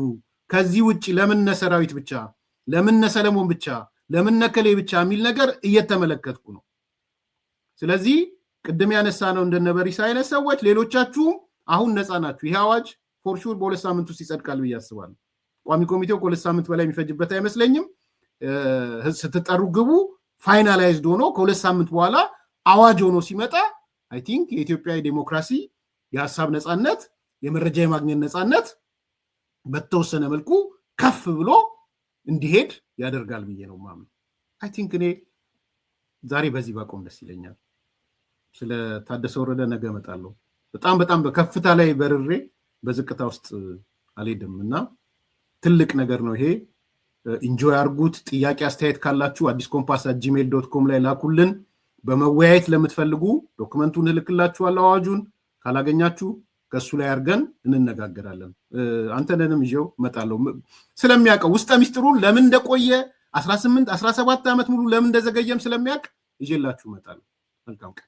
ከዚህ ውጪ። ለምን ሰራዊት ብቻ፣ ለምን ሰለሞን ብቻ፣ ለምን ነከሌ ብቻ የሚል ነገር እየተመለከትኩ ነው። ስለዚህ ቅድም ያነሳ ነው እንደነበሪስ አይነት ሰዎች ሌሎቻችሁም አሁን ነፃ ናችሁ። ይሄ አዋጅ ፎር ሹር በ2 ሳምንት ውስጥ ይጸድቃል ብዬ አስባለሁ። ቋሚ ኮሚቴው ከ2 ሳምንት በላይ የሚፈጅበት አይመስለኝም። ስትጠሩ ግቡ ፋይናላይዝድ ሆኖ ከ2 ሳምንት በኋላ አዋጅ ሆኖ ሲመጣ አይ ቲንክ የኢትዮጵያ ዲሞክራሲ፣ የሀሳብ ነፃነት፣ የመረጃ የማግኘት ነፃነት በተወሰነ መልኩ ከፍ ብሎ እንዲሄድ ያደርጋል ብዬ ነው ማምነው። አይ ቲንክ እኔ ዛሬ በዚህ ባቆም ደስ ይለኛል። ስለ ታደሰ ወረደ ነገ እመጣለሁ። በጣም በከፍታ ላይ በርሬ በዝቅታ ውስጥ አልሄድም እና ትልቅ ነገር ነው ይሄ። ኢንጆይ አርጉት። ጥያቄ አስተያየት ካላችሁ addiscompass@gmail.com ላይ ላኩልን። በመወያየት ለምትፈልጉ ዶክመንቱን እልክላችኋለሁ። አዋጁን ካላገኛችሁ ከሱ ላይ አርገን እንነጋገራለን። አንተነንም ይዤው እመጣለሁ። ስለሚያውቀው ውስጠ ሚስጥሩን ለምን እንደቆየ 18 17 ዓመት ሙሉ ለምን እንደዘገየም ስለሚያውቅ ይዤላችሁ እመጣለሁ። መልካም ቀን።